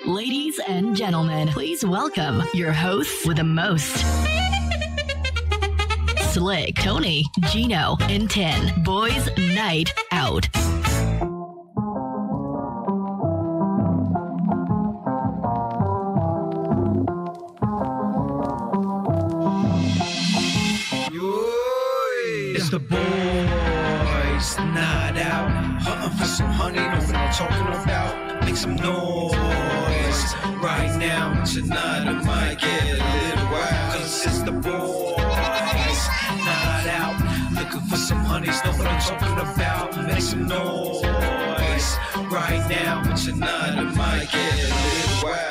Ladies and gentlemen, please welcome your hosts with the most. Slick, Tony, Gino, and 10. Boys Night Out. It's the boys night out. Hunting for some honey, know what I'm talking about. Make some noise right now. Tonight it might get a little wild. Cause it's the boys night out. Looking for some honeys, know what I'm talking about. Make some noise right now. Tonight it might get a little wild.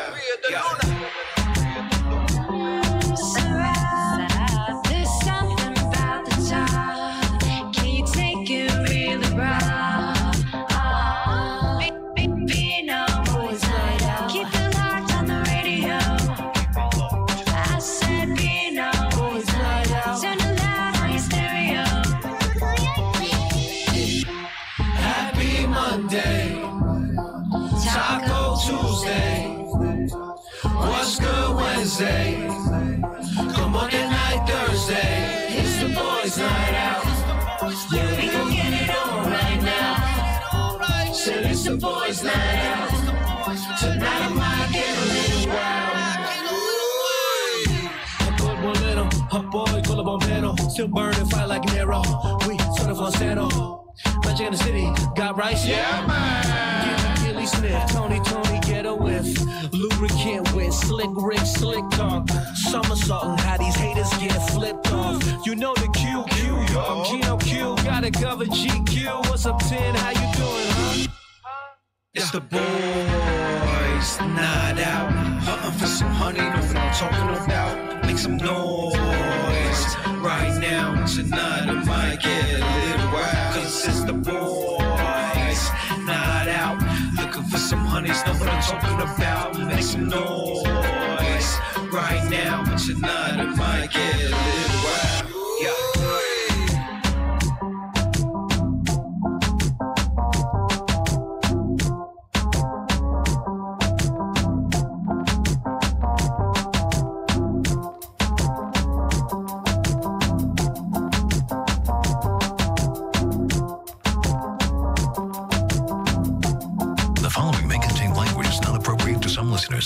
Come on tonight, Thursday. It's the boys' night out. Yeah, we gon' get it on right now. Said it's the boys' night out. Tonight I might get a little wild. A good one little, a boy, call a bombero. Still burning, fight like Nero. We sort of on Sano. Magic in the city, got rice? Yeah, man. Gilly Smith, Tony, get a whiff. Lubricant with slick Rick, slick talk. Somersaulting, how these haters get flipped off. You know the QQ, Gino Q, gotta cover GQ. What's up, 10? How you doing, huh? It's the boys night out. Hunting for some honey, know what I'm talking about. Make some noise right now. Tonight it might get a little wild. Cause it's the boys night out. Looking for some honeys, know what I'm talking about. Make some noise right now. Tonight it might get a little wild. Yeah.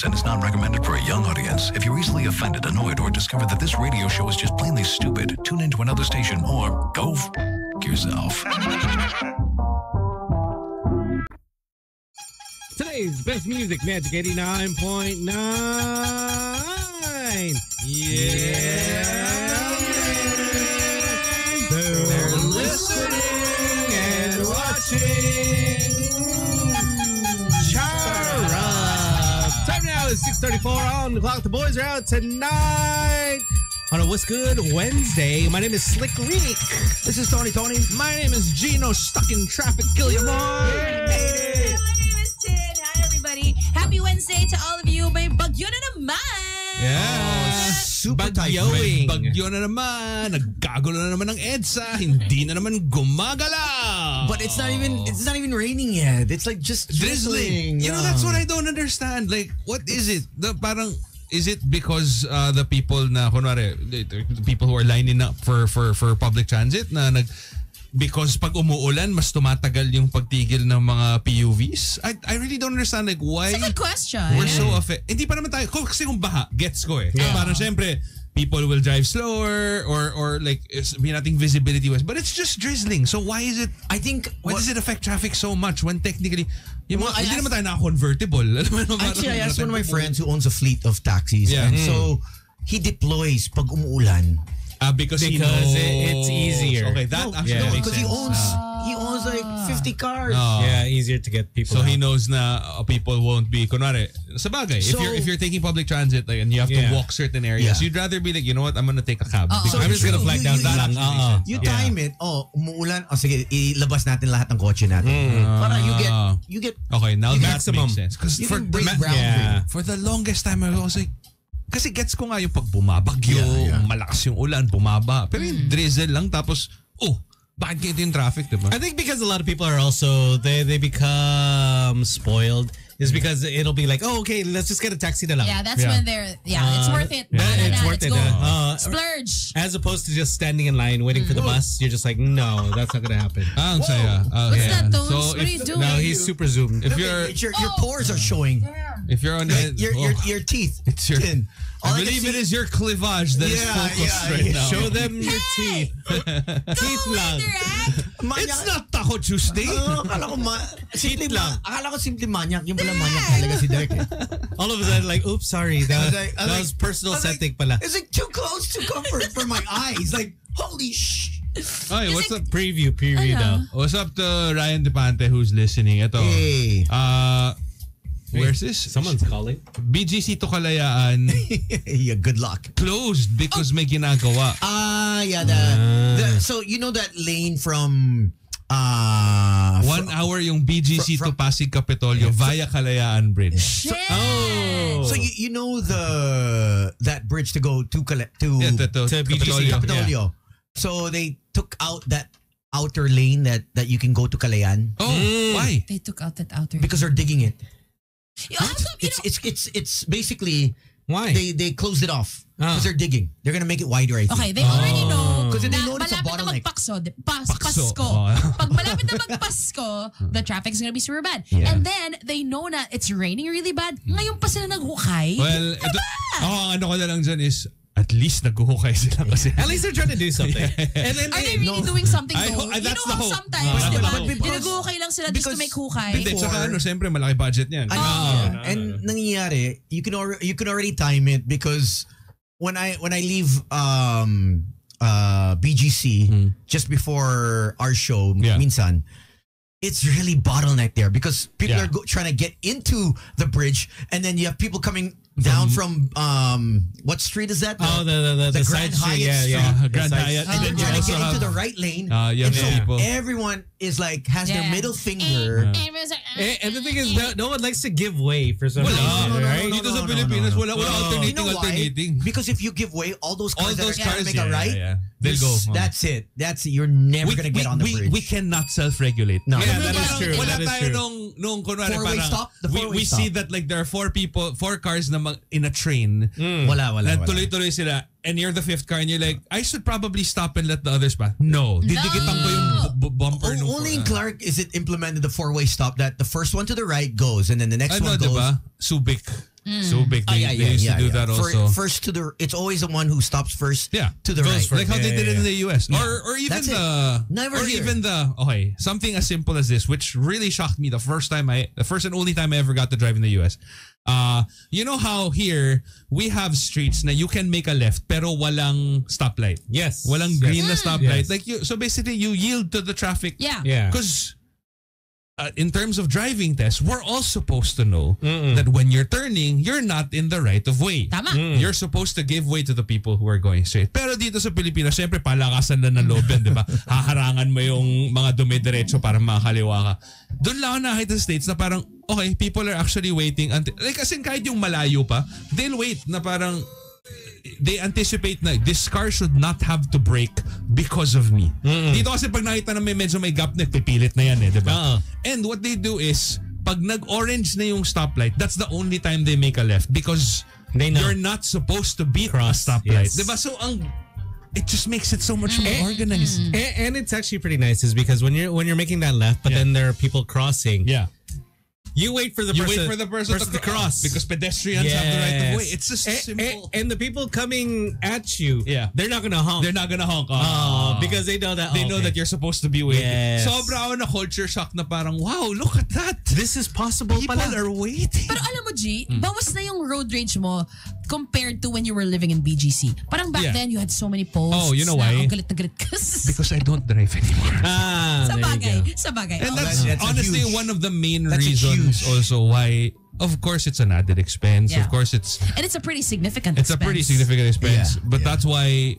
And it's not recommended for a young audience. If you're easily offended, annoyed, or discover that this radio show is just plainly stupid, tune into another station or go yourself. Today's best music, Magic 89.9. Yeah. They're listening and watching. Time now is 6:34 on the clock. The boys are out tonight on a What's Good Wednesday. My name is Slick Rick. This is Tony. My name is Gino, stuck in traffic. Gilliam. My name is Tin. Hi, everybody. Happy Wednesday to all of you. May bagyo na naman. Yeah. Super Bagyoing. Bagyo na naman. Nagkagulo na naman ng EDSA. Hindi na naman gumagala. But it's not even raining yet. It's like just drizzling. You know, that's what I don't understand. Like, what is it? Is it because the people na kunwari, the people who are lining up for public transit na because pag umuulan mas tumatagal yung pagtigil ng mga PUVs? I really don't understand like why. It's a good question. We're so affected. Hindi pa naman tayo kasi kung baha, gets ko eh. Yeah. Parang syempre people will drive slower or like may nating visibility wise, but it's just drizzling. So why is it? I think why does it affect traffic so much when technically hindi naman tayo naka-convertible? Actually, I asked one of my friends who owns a fleet of taxis, yeah. And so he deploys pag umuulan. Because he knows it's easier. Okay, that actually makes sense. He owns like 50 cars. Yeah, easier to get people. So out. he knows na people won't be kunwari sa bagay. So, if you're taking public transit like, and you have to walk certain areas, you'd rather be like, you know what, I'm gonna take a cab. So I'm just gonna flag down that. You time it. Umuulan. Sige, ilabas natin lahat ng kotse natin. Para you get okay, now that maximum makes sense. Because for the longest time I was like, kasi gets ko nga yung pag bumabagyo, malakas yung ulan, bumaba. Pero yung drizzle lang tapos, bakit ganito yung traffic, diba? I think because a lot of people are also, they become spoiled is because it'll be like, oh, okay, let's just get a taxi na lang. Yeah, that's when they're, it's worth it. It's worth it. Splurge. As opposed to just standing in line waiting for the bus, you're just like, no, that's not gonna happen. Ang saya. What's that, Tones? So What are you doing? No, he's super zoomed. if you're Your pores are showing. if you're on Your teeth. it's your Chin. All I can believe see- it is your cleavage that is focused right now. Show them your teeth. Teeth lang. It's not Taco Tuesday. Akala ko akala ko simple manyak. Yung pala manyak talaga si Derek. All of a sudden, like, oops, sorry. That I was was like- personal I was like, setting pala. It's like too close to comfort for my eyes. Like, holy sh. Hey, what's up? Preview daw. What's up to Ryan Depante who's listening? Ito. Hey. Where's this? Someone's calling. BGC to Kalayaan Yeah, good luck. closed because may ginagawa. Yeah, so you know that lane from 1 hour yung BGC to Pasig Capitolio via Kalayaan Bridge. Shit. So you know that bridge to go to Yeah, to BGC. Capitolio. So they took out that outer lane that you can go to Calayan Oh, why? They took out that outer. because they're digging it. How come, It's basically Why? they closed it off because they're digging. They're gonna make it wider, I think. okay, they already know. Because they na know it's a malapit na bottleneck. magpakso, Pakso. Pasko. Oh. Pag malapit na magpasko, the traffic's gonna be super bad. Yeah. And then, they know na it's raining really bad. Ngayon pa sila naghukay. Well, ito, ang ano ko na lang dyan is at least naghuhukay sila kasi. At least they're trying to do something. And then Are they really doing something I though? hope- You that's know the how hope. sometimes, That's di the ba? hope. Pinaghukay lang sila just to Because make hukay. Hindi, tsaka siyempre malaki budget niyan. And nangyayari, you can already time it because when I leave BGC just before our show, Yeah. minsan, it's really bottleneck there because people Yeah. are trying to get into the bridge, and then you have people coming down from what street is that? Oh, the Grand side street. Hyatt Yeah. Street. Grand The side Hyatt. street. And then they're you trying to also get into have- the right lane. you have And so people. everyone is like has their Yeah. middle finger. Everyone's like, And the thing is, no one likes to give way for some Wala. reason, right? Dito sa Pilipinas, wala You know why? alternating. Because if you give way, all those cars All those that are trying cars, to make a right, they'll go. That's it. You're never gonna get on the bridge. We cannot self-regulate. No. Yeah, that is true. Wala That is tayo true. nung kunwari Four-way parang stop? The four-way we stop. see that like there are four cars na in a train. Wala. Na tuloy-tuloy sila. And you're the fifth car and you're like, I should probably stop and let the others pass. No. Didikitan ko yung bumper nung Only in Clark is it implemented the four-way stop that the first one to the right goes and then the next Ano, one goes. diba? Subic. Subic. They used to do that also. First to the. It's always the one who stops first. Yeah. To the Goes right. first. Like how they did it in the US. Or even That's it. the Never or here. even the okay, something as simple as this, which really shocked me the first and only time I ever got to drive in the US. You know how here we have streets na you can make a left pero walang stoplight. Yes. Walang green na stoplight. Yes. Like so basically you yield to the traffic. yeah. Yeah. Because in terms of driving tests, we're all supposed to know that when you're turning, you're not in the right of way. Tama. You're supposed to give way to the people who are going straight. Pero dito sa Pilipinas, syempre palakasan lang ng loob yan, di ba? Haharangan mo yung mga dumidiretso para makakaliwa ka. Doon lang ako nakita sa States na parang, okay, people are actually waiting until, like kasi kahit yung malayo pa, they'll wait na parang, they anticipate na this car should not have to brake because of me. Dito kasi pag nakita na medyo may gap na, pipilit na yan di ba? And what they do is, pag nag-orange na yung stoplight, that's the only time they make a left because They know. you're not supposed to beat Cross, a stoplight. yes. Di ba? So it just makes it so much more organized. And it's actually pretty nice is because when you're making that left, but then there are people crossing. Yeah. You wait for the person to cross because pedestrians have the right of way. It's just And- simple. And the people coming at you, Yeah. they're not gonna honk. They're not gonna honk. Because they know that They know that you're supposed to be waiting. Yes. Sobra ako na culture shock na parang, wow, look at that. this is possible. People pala. are waiting. Pero alam mo, G, bawas na yung road rage mo compared to when you were living in BGC. Parang back Yeah. then, you had so many posts. Oh, you know na why? ang galit na galit ka. Because I don't drive anymore. Sa There you bagay. go. Sa bagay. And Oh. that's that's a honestly huge- one of the main that's a reasons huge- also why, of course, it's an added expense. Yeah. Of course, it's And it's a pretty significant a pretty significant expense. Yeah, But yeah. that's why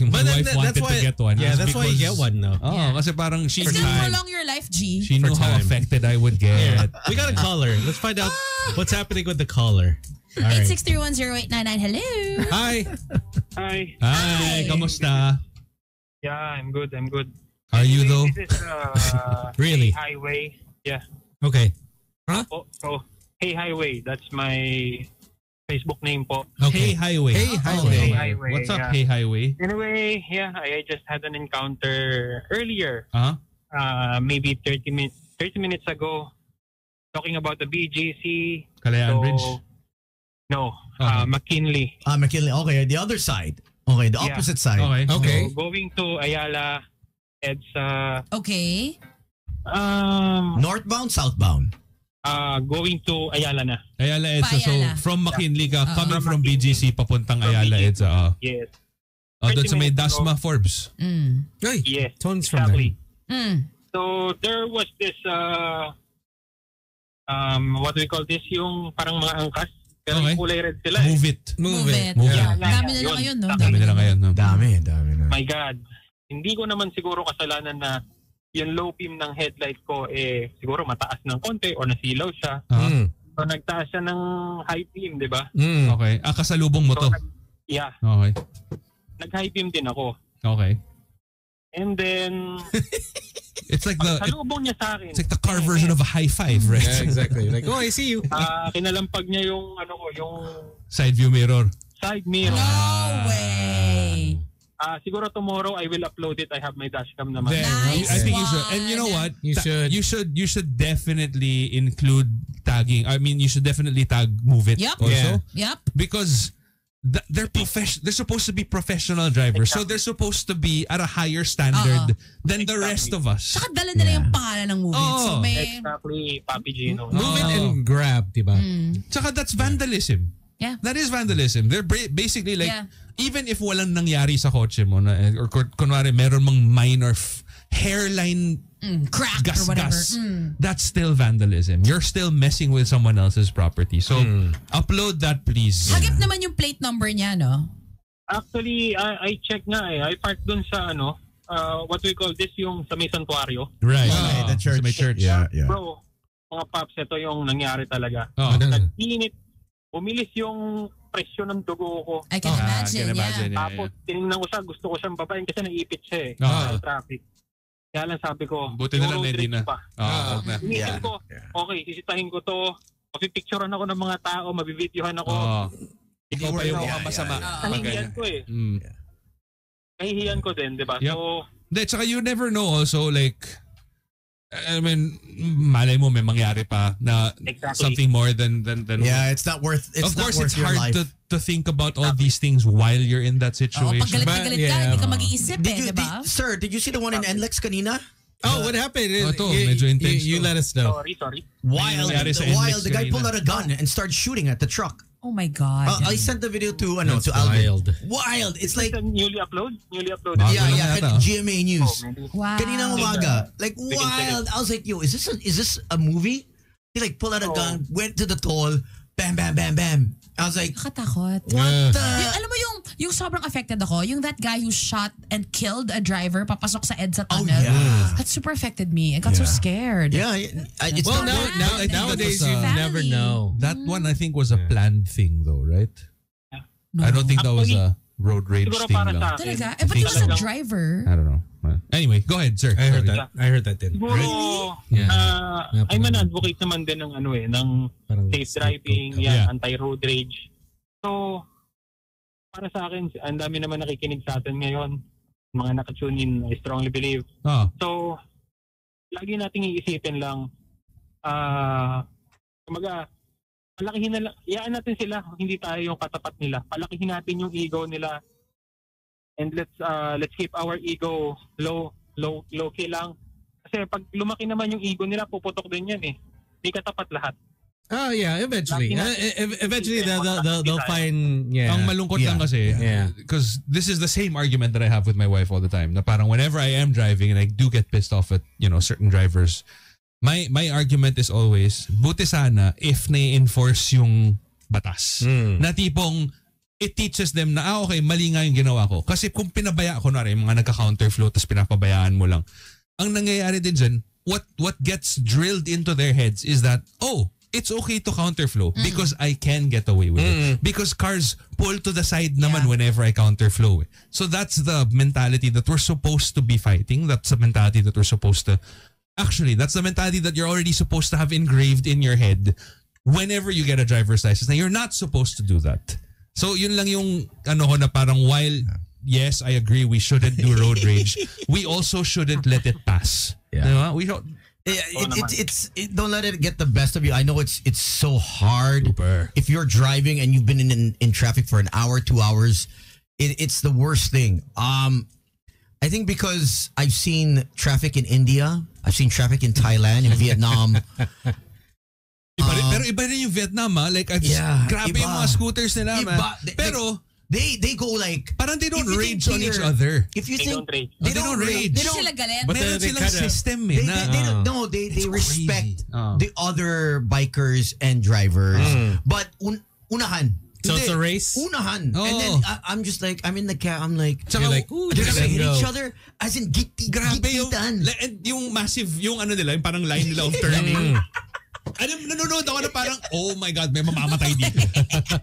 my wife wanted to get one. Yeah, is that's why you because- get one now. Oh, Yeah. kasi parang she It's knew, gonna prolong your life, G. she knew For how time. affected I would get. We got a caller. Let's find out what's happening with the caller. All right. 863108999. Hello. Hi. Hi. Hi. Kamusta? Yeah, I'm good. Are you though? This is Really? highway. Yeah. Okay. So Hey Highway. That's my Facebook name po. Hey Highway. Hey, highway. Hey Highway. What's up, yeah. Hey Highway? Anyway, yeah, I just had an encounter earlier, Uh-huh. maybe 30 minutes ago, talking about the BGC. Kalayaan Bridge? No, Okay. McKinley. McKinley. Okay, the other side. Okay, the Yeah. opposite side. Okay. Okay. So, going to Ayala, EDSA, Okay. Northbound, southbound. going to Ayala na. Ayala EDSA. So, Ayala. from McKinley ka, coming from From BGC, papuntang Ayala BGC. EDSA. Yes. Doon sa may 30 minutes ago. Dasma Forbes. Ay, Yes. Tones from Exactly. Mm. So there was this what do we call this, yung parang mga angkas pero Okay. kulay red sila Move it. Move it. Move Yeah. it. Dami na Yun. lang ngayon, no? Dami nila ngayon. No? Dami na. My God, hindi ko naman siguro kasalanan na yung low beam ng headlight ko siguro mataas ng konti o nasilaw siya. So nagtaas siya ng high beam, di ba? Okay. Kasalubong mo to. Yeah, Okay. nag-high beam din ako. Okay. And then It's like the salubong niya sa akin. it's like the car version of a high five, right? Yeah, exactly. Like, oh, I see you. Kinalampag niya yung yung Side view mirror. side mirror. No way. Siguro tomorrow I will upload it. I have my dashcam naman. Then, Nice I think you should. one. And you know what? You should. You should definitely include tagging. I mean, you should definitely tag Move It Yep. also. Yep. Because they're They're supposed to be professional drivers, so they're supposed to be at a higher standard than the rest of us. Saka dala nila yung pangalan ng movie. Oh. So may... Exactly, Papi Gino. Move it and grab, diba? Tsaka that's vandalism. Yeah. That is vandalism. They're basically like, Yeah. even if walang nangyari sa kotse mo, or kunwari meron mang minor hairline Crack or whatever. gas, that's still vandalism. You're still messing with someone else's property. So, upload that please. Hagip naman yung plate number niya, no? Actually, I check nga I parked dun sa what we call this, yung sa may santuario. Right. Okay, the church. Sa may church. Yeah. Bro, mga paps, ito yung nangyari talaga. Oh. Nag-init, bumilis yung presyo ng dugo ko. I can imagine, yeah. Tapos, tinignan ko siya, gusto ko siyang babayin kasi naipit siya sa traffic. Kaya lang sabi ko, Buti na lang road hindi rage na. pa. Inisip ko, okay, sisitahin ko to, mapipicturean ako ng mga tao, mabibidyohan ako. Ikaw pa yung mukhang masama. Kahihiyan ko Kahihiyan ko din, di ba? Yep. So, Tsaka you never know also, like, I mean, malay mo may mangyari pa na Exactly. something more than Yeah, it's not worth. It's of not course, worth it's your hard life. to think about all these things while you're in that Oo, pag situation. galit na galit ka, yeah. hindi ka mag-iisip diba? Sir, did you see the one in NLEX kanina? Oh, what happened? ito, medyo intense You to. let us know. sorry. Wild, nangyari sa NLEX the guy kanina. pulled out a gun and started shooting at the truck. Oh my God. I sent the video to That's to Alvin. wild. Wild. It's like It's a newly uploaded. Bago yeah, lang yeah. yata. GMA News. Wow. Kanina umaga. Like wild. I was like, yo, is this a movie? He like pulled out a gun, went to the toll, bam, bam, bam, bam. I was like, Nakatakot. what the? Alam mo yung sobrang affected ako, yung that guy who shot and killed a driver papasok sa EDSA tunnel. yeah. That super affected me. I got so scared. Yeah, it's Well, not worth- I think nowadays that you was, never family. know. That one I think was a planned thing though, right? No. I don't think that was a road rage Siguro thing para lang. sa akin. Talaga? Eh, but he was a driver. I don't know. Anyway, go ahead, sir. I heard Sorry. that. I heard that din. Siguro, Yeah. I'm an advocate naman din ng ng Parang safe driving, Yeah. anti-road rage. So, para sa akin, ang dami naman nakikinig sa atin ngayon. Mga nakatune in, I strongly believe. Oh, So, lagi nating iisipin lang, kumaga, palakihin na lang, iyaan natin sila, hindi tayo yung katapat nila. Palakihin natin yung ego nila. And let's keep our ego low key lang. Kasi pag lumaki naman yung ego nila, puputok din yan eh. Hindi katapat lahat. Oh yeah, eventually. Eventually they'll find ang malungkot lang kasi, Yeah. because this is the same argument that I have with my wife all the time. Na parang whenever I am driving and I do get pissed off at, certain drivers, my argument is always, buti sana if na-enforce yung batas. Na tipong, it teaches them na, okay, mali nga yung ginawa ko. Kasi kung pinabaya ko na rin, mga nagka-counterflow tapos pinapabayaan mo lang, ang nangyayari din dyan, what gets drilled into their heads is that, it's okay to counterflow because I can get away with it. Because cars pull to the side naman whenever I counterflow. So that's the mentality that we're supposed to be fighting. That's the mentality that we're supposed to... Actually, that's the mentality that you're already supposed to have engraved in your head whenever you get a driver's license, now you're not supposed to do that. So yun lang yung ano ko na parang while yes, I agree we shouldn't do road rage, we also shouldn't let it pass. Yeah. Diba? We don't. Don't let it get the best of you. I know it's so hard. Super. If you're driving and you've been in traffic for an hour, 2 hours, it's the worst thing. I think because I've seen traffic in India, I've seen traffic in Thailand, in Vietnam. Pero iba rin yung Vietnam, ha? Like, grabe iba. yung mga scooters nila, man. Pero, they go like, parang they don't if you rage think on each Peter- other. If you They think don't rage. they don't rage. Hindi sila galit. But Meron they silang kinda- system eh. They respect crazy. the other bikers and drivers. But unahan. So it's a race? Unahan. Oh. And then I'm just like, I'm in the cab, I'm like, You're like, ooh, they're let's gonna hit go. each other as in Grabe yung, gititan. and yung massive, yung ano nila, yung parang line nila of turning. Nanonood ako na parang, oh my God, may mamamatay dito.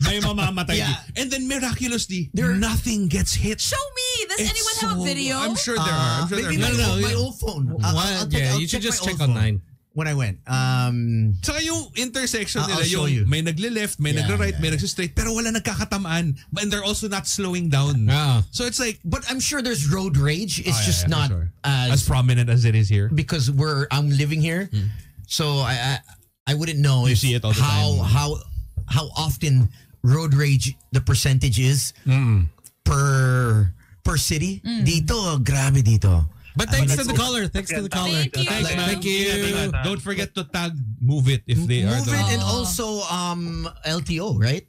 May mamamatay Yeah. dito. And then miraculously, nothing gets hit. Show me. Does It's anyone have a video? I'm sure there are. I'm sure Maybe there are. my old phone. I'll You should just my check old phone online. when I went. Saka yung intersection I'll nila, show yung you. may nagle-left, may nagle-right, may nagsistraight, pero wala nagkakatamaan. And they're also not slowing down. So it's like, But I'm sure there's road rage. It's just not for sure. as as prominent as it is here. because I'm living here, so I wouldn't know You see it all the time. how often road rage the percentage is per city. Dito, grabe dito. But thanks to the caller. Thanks to the caller. Thank you. Thanks, man. Thank you. Don't forget to tag Move It if they are Move the... it and also LTO, right?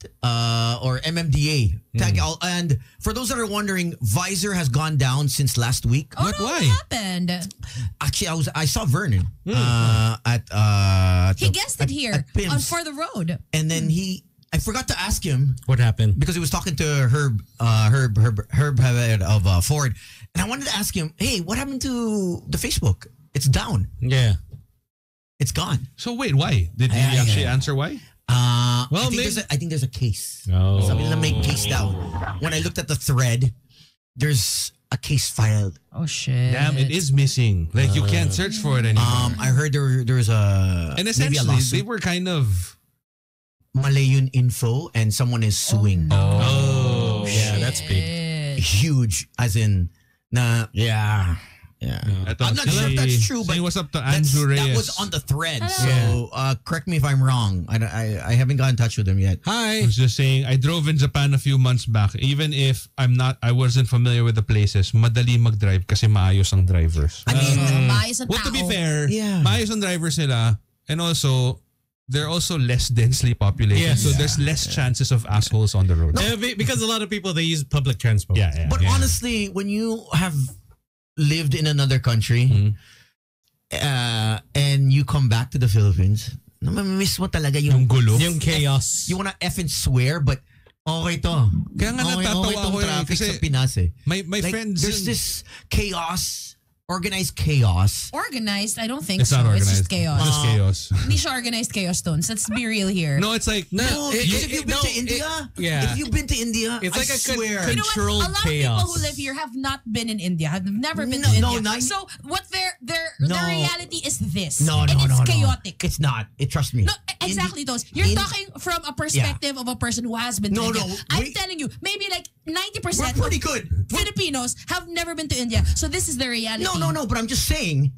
Or MMDA. Tag all. And for those that are wondering, Visor has gone down since last week. Oh, no, Why? what happened? Actually, I saw Vernon at He guessed it here at Pim's. on For the Road. And then I forgot to ask him What happened? because he was talking to Herb of Ford, and I wanted to ask him, hey, what happened to the Facebook? It's down. Yeah. It's gone. So wait, why? Did he Yeah, actually yeah. answer why? Well, I think there's a case. Oh. Sabi nila may case down. When I looked at the thread, there's a case filed. Oh, shit. Damn, it is missing. Like, you can't search for it anymore. I heard there's a and maybe a essentially, lawsuit. they were kind of... Malayun info and someone is suing. Oh. Yeah, that's big. Huge, as in, yeah. I'm not sure if that's true, but saying what's up to that's- Andrew Reyes. that was on the thread. Hello. So correct me if I'm wrong. I haven't got in touch with him yet. Hi. I was just saying, I drove in Japan a few months back. Even if I wasn't familiar with the places, madali mag-drive kasi maayos ang drivers. I mean, Maayos ang Well, to be tao. fair, Yeah. maayos ang drivers sila. And also, they're also less densely populated. Yes. So there's less chances of assholes on the road. Because a lot of people, they use public transport. Yeah. but honestly, when you have lived in another country and you come back to the Philippines, namimiss mo talaga Yung gulo. Yung chaos. You wanna effing swear, but okay to. Kaya nga natatawa tong ako eh, traffic kasi sa Pinas eh. My Like, friends... there's this chaos, organized chaos. Organized? I don't think It's so. not It's organized. just chaos. Just chaos. Hindi siya organized chaos, Tones. Let's be real here. No, it's like... No, because if you've been to India, if you've been to India, It's like I a swear. You know what? controlled A lot chaos. of people who live here have not been in India, have never been No, to no, India. not- So what their No. reality is this. No, and it's no. chaotic. It's not. Trust me. No, exactly, those. You're talking from a perspective of a person who has been to No, India. no, I'm we- telling you, maybe like 90% We're pretty good. Filipinos have never been to India. So this is the reality. No. But I'm just saying,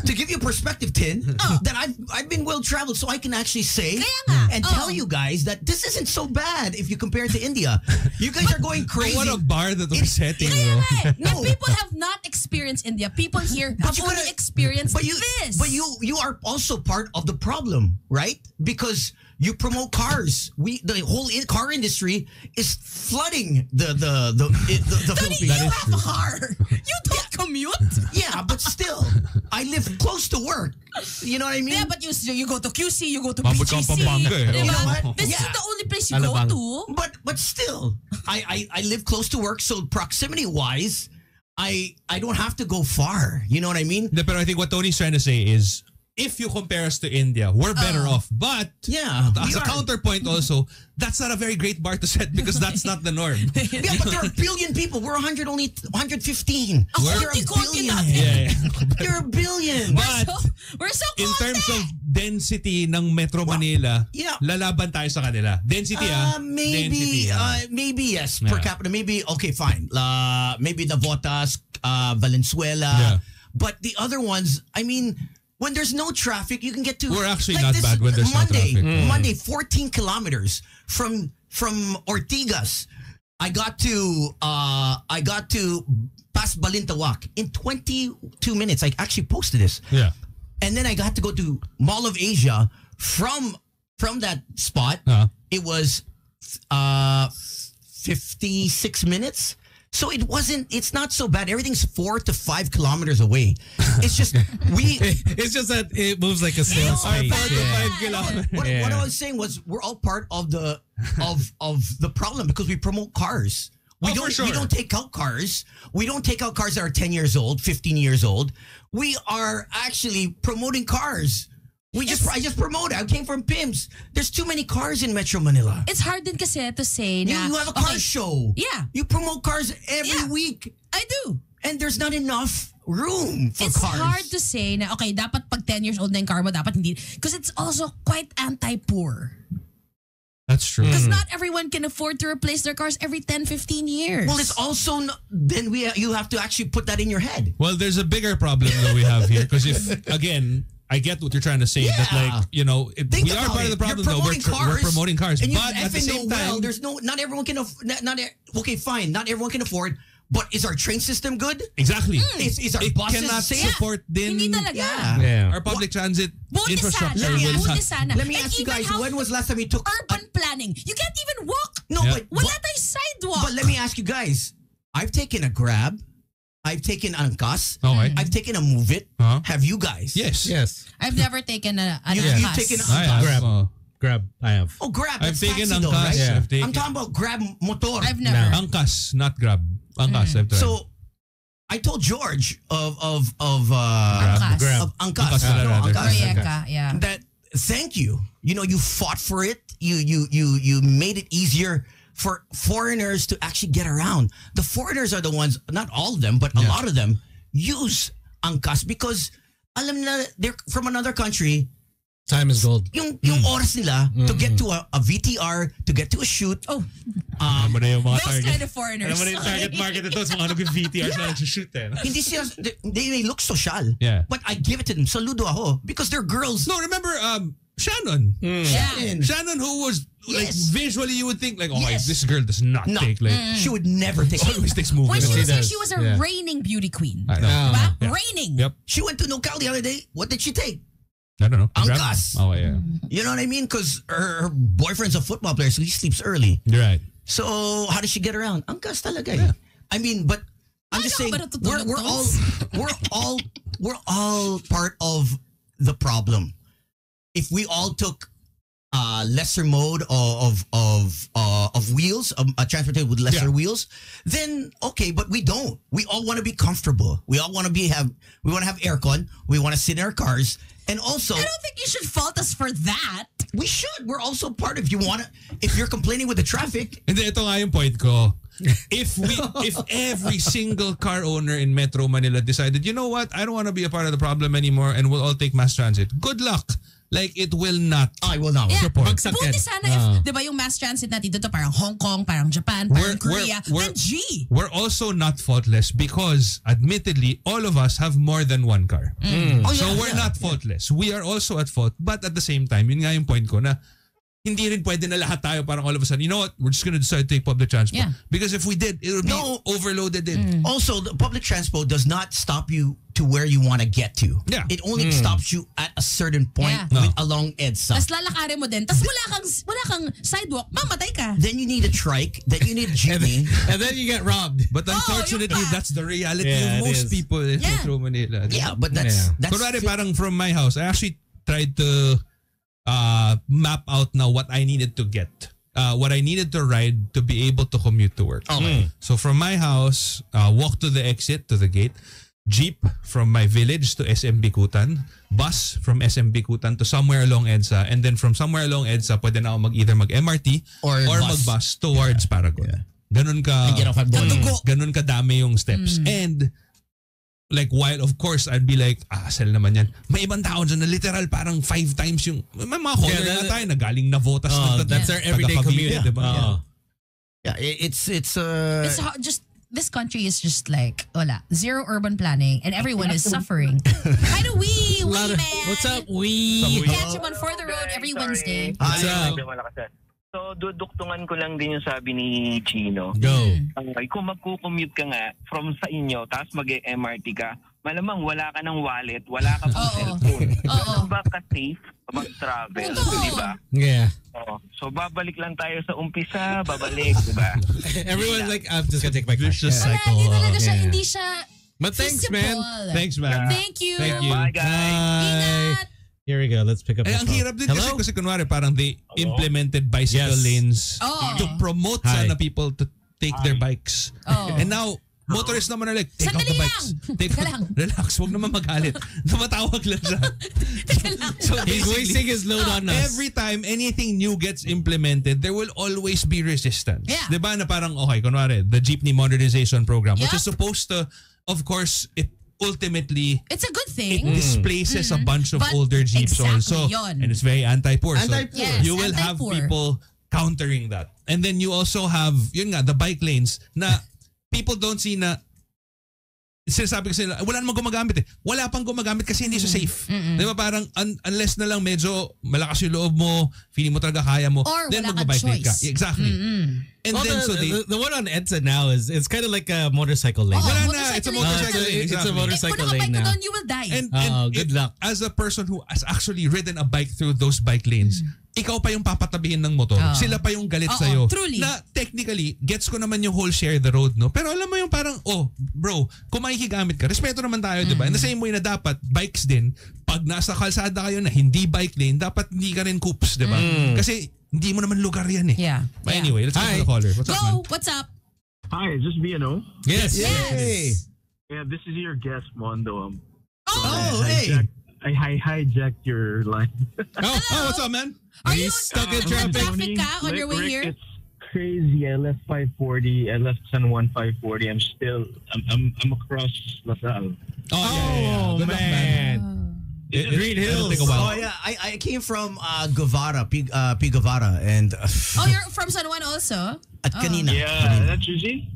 to give you a perspective, Tin, that I've been well traveled, so I can actually say Kaya nga. and tell you guys that this isn't so bad if you compare it to India. You guys are going crazy. What a bar that we're setting, Kaya bro. nga eh. No. And people have not experienced India. People here have you only gotta- experienced But you, this. but you are also part of the problem, right? Because you promote cars. The whole car industry is flooding the Tony, Philippines. you have a car. You don't commute. Yeah, but still, I live close to work. You know what I mean? Yeah, but you go to QC, you go to Mabot ka PGC. Pampanga eh. Diba? You know what? This Yeah. is the only place you Alabang. go to. But still, I live close to work, so proximity wise, I don't have to go far. You know what I mean? But I think what Tony's trying to say is if you compare us to India, we're better off. But Yeah, as we a are. counterpoint also, that's not a very great bar to set because that's not the norm. Yeah, but there are a billion people. We're 115. You're a billion. You're a billion. But We're so in konti. terms of density ng Metro Manila, yeah. lalaban tayo sa kanila. Density Maybe, Density, maybe yes, Yeah. per capita. Maybe okay, fine. Maybe Navotas, Valenzuela, Yeah. but the other ones, I mean, when there's no traffic, you can get to. We're actually like not this bad when there's no Monday, traffic. Monday, 14 kilometers from Ortigas. I got to past Balintawak in 22 minutes. I actually posted this. Yeah. And then I got to go to Mall of Asia from that spot. It was 56 minutes. So it's not so bad. Everything's 4 to 5 kilometers away. It's just It's just that it moves like a snail's pace. what I was saying was we're all part of the problem because we promote cars. We don't take out cars. We don't take out cars that are 10 years old, 15 years old. We are actually promoting cars. I just promote it. I came from Pimps. There's too many cars in Metro Manila. It's hard din kasi to say na, You have a car show. Yeah. You promote cars every week. I do. And there's not enough room for It's cars. hard to say na, okay, dapat pag 10 years old na yung car mo, dapat hindi. Because it's also quite anti-poor. That's true. Because not everyone can afford to replace their cars every 10, 15 years. Well, it's also then you have to actually put that in your head. Well, there's a bigger problem that we have here because if again, I get what you're trying to say. Yeah. That we are about part of the it. problem. You're Though we're promoting cars, and you but at the effing same know time, there's not everyone can okay, fine, not everyone can afford. But is our train system good? exactly, Is our it buses cannot safe? support Hindi din talaga. Yeah. our public transit Buti infrastructure. sana. will Buti have- sana. Let me And ask you even guys, how when was last time you took urban planning? You can't even walk. No, Yeah. but Wala tayong sidewalk. But let me ask you guys. I've taken a Grab. I've taken Angkas. Okay. I've taken a Move It. Huh? Have you guys? Yes. Yes. I've never taken an You've Angkas. taken I have. Grab. Grab. I have. Oh, Grab. I've That's taken taxi though, Angkas. right? Yeah. I've taken I'm talking about Grab Motor. I've never. Angkas, not Grab. Angkas. I've tried. So, I told George of Angkas. Grab. of Angkas. Angkas pala natin. Angkas. Orieka, yeah. That thank you. You fought for it. You made it easier for foreigners to actually get around. The foreigners are the ones, not all of them, but a lot of them use Angkas because alam na they're from another country. Time is gold. Yung oras nila to get to a VTR, to get to a shoot. Oh, Alam mo na yung mga those target. kind of foreigners. Alam mo na yung target market ito sa mga nag-VTR na nag-shoot eh. Hindi sila, they may look social. Yeah. But I give it to them. Saludo ako because they're girls. No, remember Shannon. Shannon. Shannon who was like Yes. visually you would think like, oh, Yes. this girl does not No. take like She would never take she always takes movies. When she She was like, does. she was a Yeah. reigning beauty queen. I know. Oh. Diba? Yeah. Reigning. Yep. She went to NoCal the other day. What did she take? I don't know. Grab? Angkas. Oh yeah. You know what I mean? Because her boyfriend's a football player, so he sleeps early. You're right. So how does she get around? Angkas talaga eh. I mean, but I'm just saying Ano ka ba natutulog we're all part of the problem. If we all took lesser mode of wheels, a transportation with lesser wheels, then okay, but we don't. We all want to be comfortable. We all want to have aircon. We want to sit in our cars, and also I don't think you should fault us for that. we should. We're also part of. If you're complaining with the traffic, Hindi, ito nga yung point ko. If every single car owner in Metro Manila decided, you know what, I don't want to be a part of the problem anymore and we'll all take mass transit. Good luck. Like, it will not. I will not Yeah. support. Bagsak Buti yan. sana if, di ba yung mass transit natin dito, parang Hong Kong, parang Japan, parang Korea, then G. We're also not faultless because, admittedly, all of us have more than one car. Oh, So yeah, we're yeah. not faultless. We are also at fault. But at the same time, yun nga yung point ko na hindi rin pwede na lahat tayo parang all of a sudden, you know what, we're just gonna decide to take public transport. Yeah. Because if we did, it would be No. overloaded in. Also, the public transport does not stop you to where you want to get to. Yeah. It only stops you at a certain point Yeah. along EDSA. Tapos lalakarin mo din. Tapos wala kang sidewalk, mamatay ka. Then you need a trike. Then you need a jeepney. And then you get robbed. But unfortunately, yun pa. that's the reality Yeah, of it most is. people in Yeah. Metro Manila. Yeah, but that's Kunwari, parang from my house, I actually tried to map out now what I needed to get. What I needed to ride to be able to commute to work. Okay. So from my house, walk to the exit, to the gate, jeep from my village to SM Bikutan, bus from SM Bikutan to somewhere along EDSA, and then from somewhere along EDSA, pwede na ako either mag-MRT or mag-bus towards Paragon. Ganun ka, ganun ka dami yung steps. And like, while of course I'd be like, sell naman yan. May ibang tao dyan na literal parang 5 times yung, may mga caller na tayo na galing Navotas. That's our everyday commute. Diba? Yeah, it's just this country is just like zero urban planning and everyone is suffering. Hi to Wee man. What's up, Wee? Catch him on For the Road every Wednesday. What's up? So, duduktungan ko lang din yung sabi ni Gino. Go. Kung magkukommute ka nga from sa inyo, tapos mag-MRT ka, malamang wala ka ng wallet, wala ka pang cellphone. Ganun ba ka-safe mag-travel? Di ba? Yeah. So, babalik lang tayo sa umpisa, babalik, di ba? Everyone's like, I'm just gonna take my car. Vicious cycle. Hindi talaga siya, hindi siya But thanks, man. Thanks, man. Thank you. Thank you. Bye, guys. Ingat. Here we go. Let's pick up the Ang phone. hirap din Hello? kasi kunwari parang they implemented bicycle lanes to promote sana people to take their bikes. And now, motorists naman are like, take out the bikes. Relax, wag naman magalit. Tumatawag lang siya. So He's wasting his load on us. every time anything new gets implemented, there will always be resistance. Yeah. Diba na parang, okay, kunwari, the jeepney modernization program, which is supposed to, of course, it ultimately It's a good it thing. displaces a bunch of But older jeeps exactly also. yun. And it's very anti-poor. Anti-poor. So Yes, you will have anti-poor. people countering that. And then you also have, yun nga, the bike lanes na people don't see na sinasabi kasi nila, wala namang gumagamit eh. Wala pang gumagamit kasi hindi siya safe. Di ba parang unless na lang medyo malakas yung loob mo, feeling mo talaga kaya mo, Or then wala kang magbabike lane ka. choice. Exactly. And Well, then so they, the one on EDSA now is it's kind of like a motorcycle lane. wala na, it's a motorcycle lane. It's a Exactly. motorcycle Kung lane nakabike ka now. doon, you will die. And good luck. As a person who has actually ridden a bike through those bike lanes, ikaw pa yung papatabihin ng motor. Sila pa yung galit sa'yo. Truly. Na technically, gets ko naman yung whole share the road, no? Pero alam mo yung parang, bro, kung makikigamit ka, respeto naman tayo, di ba? In the same way na dapat, bikes din, pag nasa kalsada kayo na hindi bike lane, dapat hindi ka rin coops, di ba? Kasi hindi mo naman lugar yan eh. Yeah. But Yeah. anyway, let's go to the caller. What's up, man? Go, what's up? Hi, is this BNO? Yes. Yes. Yeah, this is your guest, Mondo. Oh, hey. I hijacked your line. Oh, what's up, man? Are you stuck in traffic traffic? ka on your way Rick, here? It's crazy. I left 540. I left San Juan 540. I'm across LaSalle. Oh, Good luck, man. Green It'll Hills. take a while. Oh yeah, I came from Guevara, P. Guevara, and Oh, you're from San Juan also? at kanina. Yeah, that's Susie.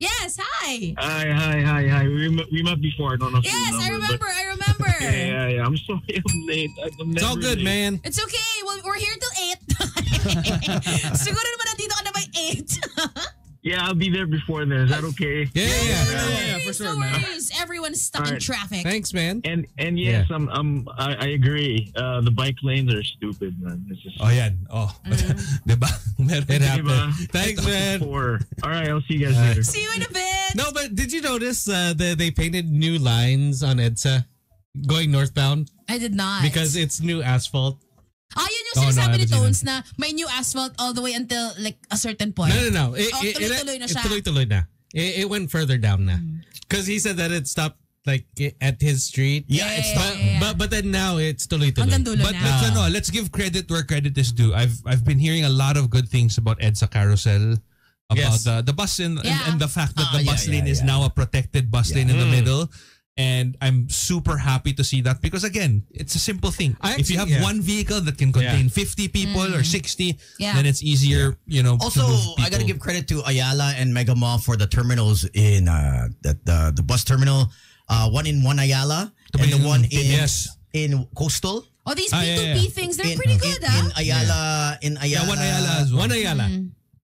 Yes, hi. Hi. We met before. I don't know if you Yes, I remember. remember. But yeah. I'm sorry I'm late. It's all good, man. It's okay. Well, we're here till 8. Siguro naman nandito ka na by 8. Yeah, I'll be there before then. Is that okay? Yeah. for sure, no man. worries. Everyone's stuck in Alright. traffic. Thanks, man. And yes, I agree. The bike lanes are stupid, man. It's just Oh, yan. Oh. Diba? Meron. It happened. Diba? Thanks, man. All right, I'll see you guys later. See you in a bit. No, but did you notice they painted new lines on EDSA going northbound I did not. because it's new asphalt? yun yung Oh, no, sinasabi I ni haven't seen Tones na may new asphalt all the way until like a certain point. No. Tuloy-tuloy na siya. Tuloy-tuloy na. It went further down na. Because he said that it stopped like at his street. Yeah, it's not. Yeah. But then now it's tuloy-tuloy. Hanggang dulo But na. let's give credit where credit is due. I've been hearing a lot of good things about EDSA Carousel, about Yes. the bus and the fact that the bus lane is yeah. now a protected bus lane in the middle. And I'm super happy to see that because again, it's a simple thing. If you have one vehicle that can contain 50 people or 60, then it's easier, Also, to move I gotta people. give credit to Ayala and Mega Mall for the terminals in the bus terminal. One in Ayala and the one in Coastal. Oh, these P2P things, they're pretty good, in Ayala. Yeah, one Ayala as well. One Ayala.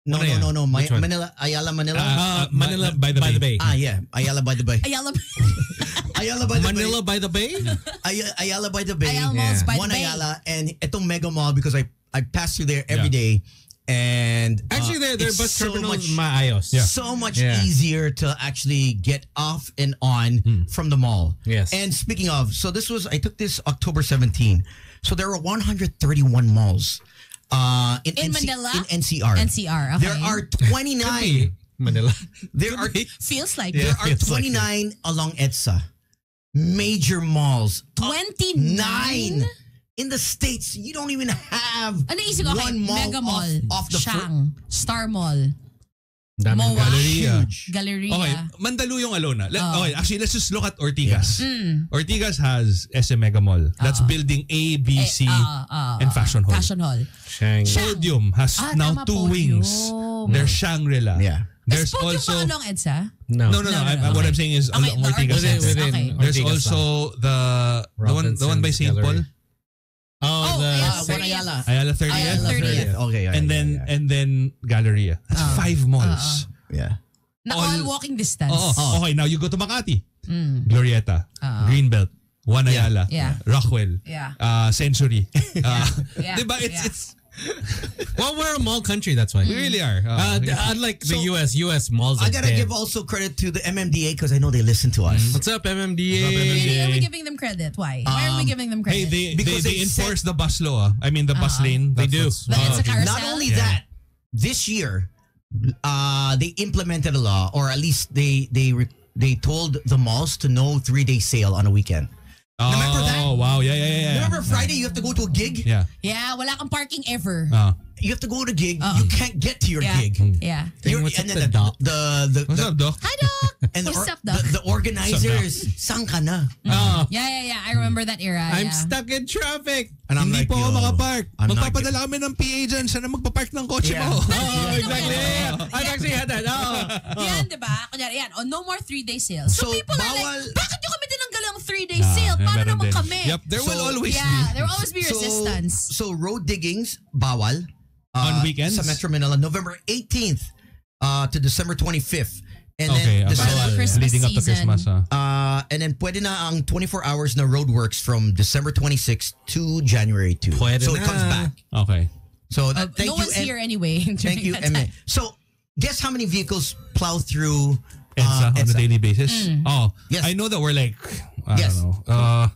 No. Which one? Manila, Ayala, Manila. Manila by the bay. Yeah, Ayala by the Bay. Ayala, Ayala by the Manila Bay. by the Bay? Ayala by the Bay. Ayala Malls by One the Bay. Ayala and itong Mega Mall because I pass through there every day. And Actually, their it's bus so terminal much- is maayos. so much easier to actually get off and on from the mall. Yes. And speaking of, so I took this October 17. So there were 131 malls In Manila? in NCR. NCR, okay. There are 29. Manila. There are Feels like there are feels like 29 along EDSA. major malls. 29? In the States, you don't even have Naisip ko, one mall Mega Mall, off the Shang, Star Mall, Daming Moa, Galleria. Galleria. Okay, Mandaluyong alone na. Oh. Okay, actually, let's just look at Ortigas. Ortigas has SM Mega Mall. That's building A, B, C, and Fashion Hall. Fashion Hall. Shang. Podium has now tama, 2 Podium. wings. There's Shangri-La. Yeah. There's Is Podium also... along EDSA? No. No. What Okay. I'm saying is Okay, along the Ortigas. Ortigas. Within Okay. There's Ortigas also the one by Robinson's St. Paul. Gallery. Oh, Ayala the 30th. Ayala. Ayala 30th. Ayala 30th. Okay, yeah, And then Galleria. That's 5 malls. yeah. Na all walking distance. Oh, okay, now you go to Makati. Glorieta, Greenbelt, One Ayala, Yeah. Rockwell, Yeah. Century. Yeah. Diba? Yeah. It's Well, we're a mall country, that's why. we really are. Unlike the US malls I are gotta dead. give also credit to the MMDA because I know they listen to us. What's up, MMDA? Why are we giving them credit? Why? Why are we giving them Hey, credit? they they enforce the bus law. I mean the bus lane. They do. But it's a carousel. Not only that, this year, they implemented a law, or at least they told the malls to no 3-day sale on a weekend. Remember that? Oh wow, yeah. Remember Friday you have to go to a gig? Yeah. Yeah, wala kang parking ever. You have to go to a gig. You can't get to your Yeah. gig. Yeah. What's And up, then the doc? What's up, Doc? Hi, Doc. and What's up, Doc? the organizers, saan ka na? Yeah. I remember that era. I'm yeah. stuck in traffic. And I'm Hindi like, po ako yo, makapark. I'm not Magpapadala kami ng PA dyan. Siya na magpapark ng kotse Yeah. mo. Oh, exactly. Yeah. I've actually had that. Yan, di ba? Kunyari, yan. Oh, no more 3-day sales. So, So, people are bawal- like, bakit nyo kami tinanggal ang 3-day sale? Paano meron naman din. kami? Yep, there will always Yeah, be. there will always be resistance. So road diggings, bawal. On weekends? Sa Metro Manila, November 18th to December 25th. And Okay, then bawal. Christmas leading up to season. Christmas. and then pwede na ang 24 hours na roadworks from December 26th to January 2. Pwede so it na. comes back. Okay. So thank no you. one's here anyway. Thank you, during that MA. time. So guess how many vehicles plow through EDSA on a EDSA? daily basis. Oh, Yes. I know that we're like, I Yes. don't know.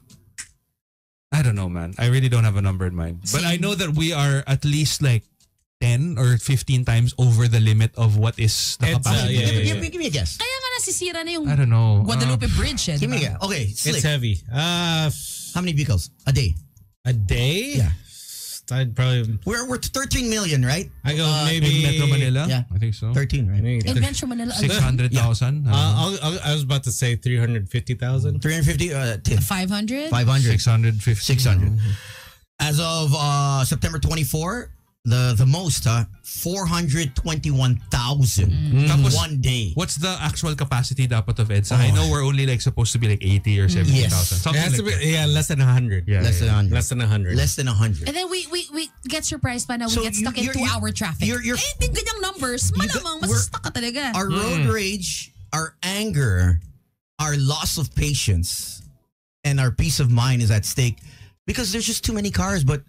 I don't know, man. I really don't have a number in mind. But I Same. know that we are at least like 10 or 15 times over the limit of what is the EDSA, capacity. yeah. Give me a guess. Kaya nga nasisira na yung I don't know. Guadalupe Bridge. Eh, Give me a diba? guess. Okay, Slick. It's heavy. How many vehicles a day? A day? Yeah. I'd probably... We're 13 million, right? I go In maybe... Metro Manila? Yeah. I think so. 13, right? In Metro Manila. 600,000. I was about to say 350,000. 350, 10. 500? 500. 650. 600. As of September 24, the most, 421,000 Tapos, one day. What's the actual capacity dapat of EDSA? I know we're only like supposed to be like 80 or 70,000. Yes. It Something has like to be, that. yeah, less than 100. Yeah, Less than 100. Less than 100. Less than 100. And then we get surprised pa na we So get stuck in you're- 2-hour traffic. you're- eh, yung ganyang numbers, malamang we're- masustuck ka talaga. Our road rage, our anger, our loss of patience, and our peace of mind is at stake because there's just too many cars. But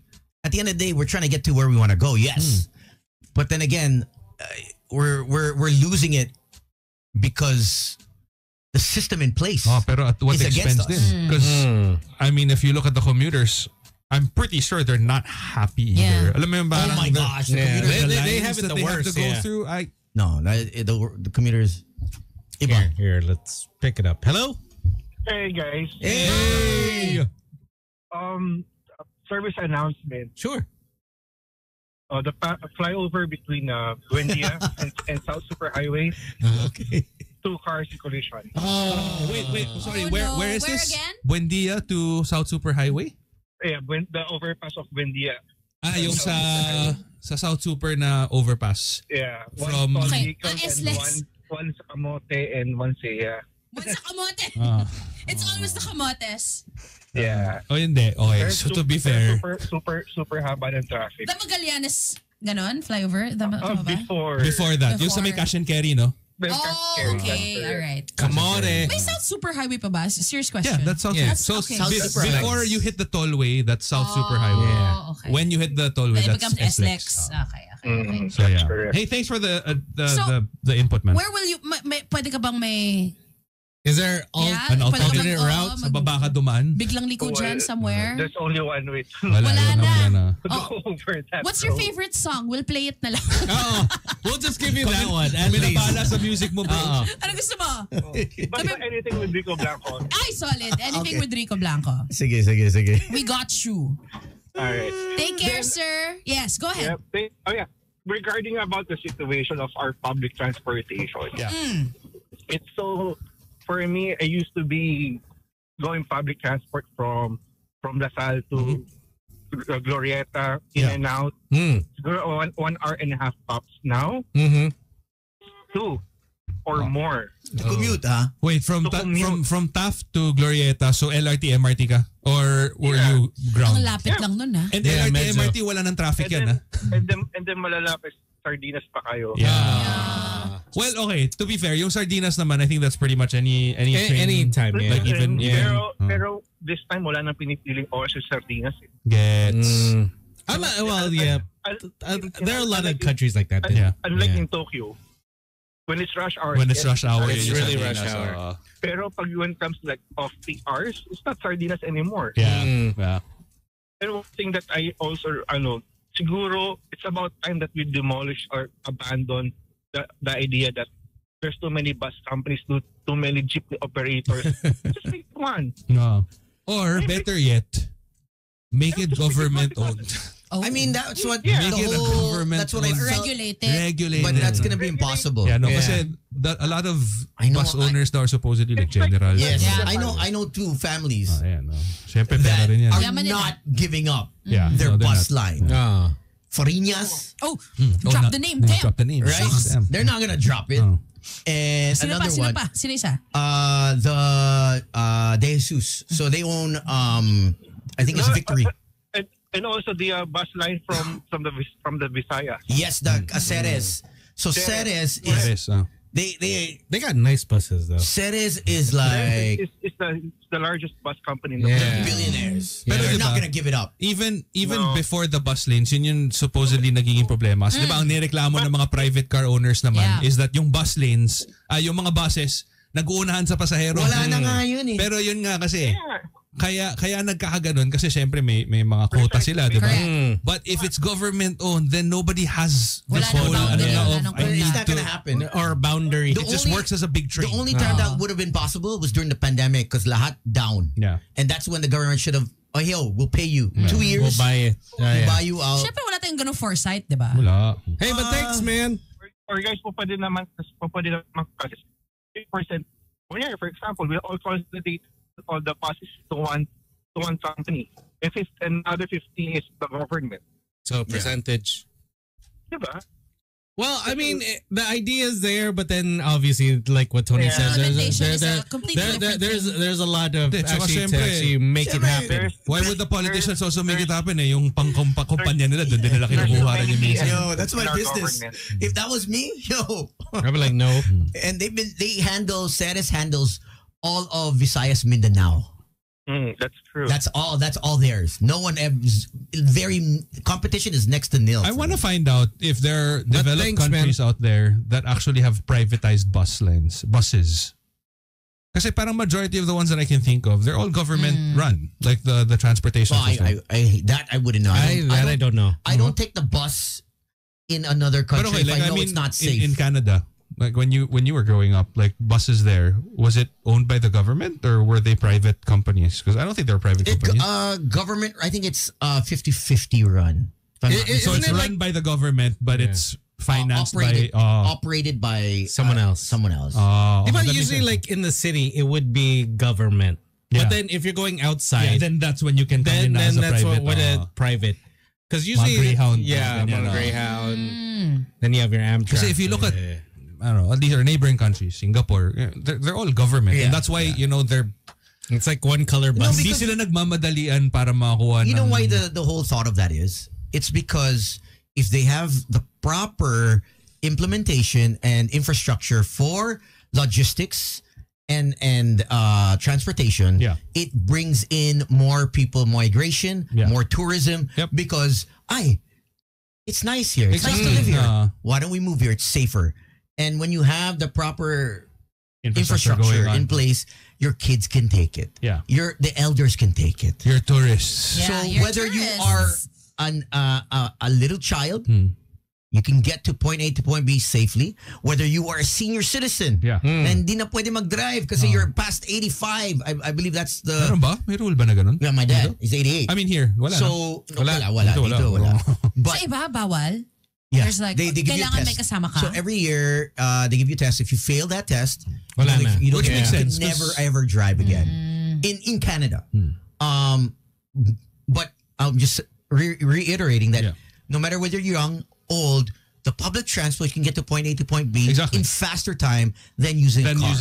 at the end of the day, we're trying to get to where we want to go. Yes, but then again, we're losing it because the system in place. Oh, pero at what It's expense against us. din? Because, I mean, if you look at the commuters, I'm pretty sure they're not happy Yeah. either. Alam mo yung Oh parang my gosh, the Yeah. commuters. They lines have it that the they worst, have to go yeah. through. No, the commuters. Iba. Here, let's pick it up. Hello? Hey guys. Hey! Service announcement. Sure. The flyover between Buendia and South Superhighway. Okay. 2 cars in collision. Oh, wait. Sorry, Oh, where no. is Where this? again? Buendia to South Super Highway? Yeah, the overpass of Buendia. Yung sa South Super na overpass. Yeah. One From- stalled Okay. vehicle and SLEX. one sa Kamote and one sa What's the kamote? Ah. It's always the kamotes. Yeah. Oh, hindi. Okay, so to be fair, Super haba ng traffic. The Magallanes, ganon, flyover? Tama ba? before that, yung sa may cash and carry, no? Oh, okay. All right. Kamore. May South Super Highway pa ba? Serious question. Yeah, that's South Yeah. So Okay. South Super before Highway. you hit the tollway, that's South Super Highway. Oh, okay. When you hit the tollway, Then it that's becomes SLEX. SLEX. Okay. So yeah. correct. Hey, thanks for the So, the input, man. Where will you, pwede ka bang may Is there an alternate route? Sa baba ka dumaan? Biglang liko dyan somewhere. There's only one way to Wala na. go over that. What's your favorite song? We'll play it na lang. We'll just give you that one. At May least. nabala sa music mo, bro. Ano gusto mo? Basta anything with Rico Blanco. Ay, solid. Anything with Rico Blanco. Sige. We got you. Alright. Take care, sir. Yes, go ahead. Regarding about the situation of our public transportation. Yeah. It's so, for me, I used to be going public transport from Lasal to Glorieta, in and out. Siguro 1 hour and a half tops now. 2 or more. To commute, ha? Wait, from Taft to Glorieta, so LRT, MRT ka? Or were you ground? Ang lapit lang nun, ha? And LRT, MRT, wala ng traffic yan, ha? And then malalapit, sardinas pa kayo. Well, okay, to be fair, yung sardinas naman, I think that's pretty much any train. Anytime, yeah. Like even Pero this time, wala nang pinipiling oras yung sardinas. Gets. Well, yeah. There are a lot of countries like that. Unlike in Tokyo, when it's rush hour. It's really rush hour. Pero pag when it comes to like off-peak hours, it's not sardinas anymore. Yeah. And one thing that I also, siguro, it's about time that we demolish or abandon the idea that there's too many bus companies, too many jeepney operators. Just make one. No. Or better yet, make it government owned. I mean, that's what Make it a government. That's what I felt. Regulated. But that's gonna be impossible. Yeah, no, kasi a lot of bus owners now are supposedly like general. Yes, I know 2 families Siyempre, that rin yan. are not giving up Yeah, their no, they're bus not. line. Farinas, Drop the name. Damn. Drop the name. right? Damn. They're not gonna drop it. And Sino another one, pa? Sino isa? the De Jesus. So they own, I think it's Victory. And also the bus line from the Visayas. Yes, the Ceres. So Ceres is they got nice buses though. Ceres is like it's the largest bus company in the Yeah. billionaires. Pero But they're diba, not gonna give it up. Even before the bus lanes, yun yung supposedly nagiging problema. Kasi diba, ang nireklamo ng mga private car owners naman is that yung bus lanes, yung mga buses, nag-uunahan sa pasahero. Wala na nga yun eh. Pero yun nga kasi, kaya nagkakaganon kasi syempre may mga quota sila, di ba? But if it's government owned, then nobody has this whole I need It's not to, gonna happen. Or boundary. The it just works as a big train. The only time that would have been possible was during the pandemic because lahat down. Yeah. And that's when the government should have, we'll pay you 2 years. We'll buy it. We'll buy you out. Siyempre wala tayong ganun foresight, di ba? Wala. Hey, but thanks, man. Or guys, pwede naman kasi 50%. For example, we all consolidate all the buses to one company. If it's another 50 is the government. So percentage. Diba? Well, I mean, the idea is there, but then obviously, like what Tony said, there's a lot of actually make it happen. Why would the politicians also make it happen? Yung pangkumpanya nila, doon din nila kinukuha rin yung minsan. Yo, that's my business. If that was me, I'd be like, no. And Ceres handles all of Visayas Mindanao. That's true. That's all theirs. No one competition is next to nil. I want to find out if there are developed countries out there that actually have privatized buses. Kasi parang majority of the ones that I can think of, they're all government run, like the transportation system. I wouldn't know. I don't know. I don't take the bus in another country if I know it's not safe. In Canada, like when you were growing up, like buses there, was it owned by the government or were they private companies? Because I don't think they're private companies. Government, I think it's 50-50 run. So it's run by the government, but it's financed operated by someone else. Someone else. But usually, like in the city, it would be government. Yeah. But then if you're going outside, then that's when you can come in as a that's private. what a private. Because usually, Greyhound. Greyhound. Then you have your Amtrak. Because if you look at, I don't know, these are neighboring countries, Singapore, they're all government. And that's why, they're... It's like one color bus. Hindi sila nagmamadalian para makakuha You know why the whole thought of that is? It's because if they have the proper implementation and infrastructure for logistics and transportation, it brings in more people migration, more tourism, because it's nice here. It's nice to live here. Why don't we move here? It's safer. And when you have the proper infrastructure in place, your kids can take it. Yeah. The elders can take it. Your tourists. Yeah, So your whether you tourists. are a little child, you can get to point A to point B safely. Whether you are a senior citizen, na hindi na pwede mag-drive kasi you're past 85. I believe that's the... Meron ba? May rule ba na ganun? Yeah, my dad is 88. I mean here, wala So, na. wala. Dito, Dito, wala. Sa But, iba, bawal. yeah, There's like, they give you a kailangan test. may kasama ka. So every year, they give you a test. If you fail that test, Wala na. you don't Which makes you can sense, 'cause- never ever drive again in Canada. But I'm just reiterating that no matter whether you're young, old, the public transport you can get to point A to point B in faster time than using a car.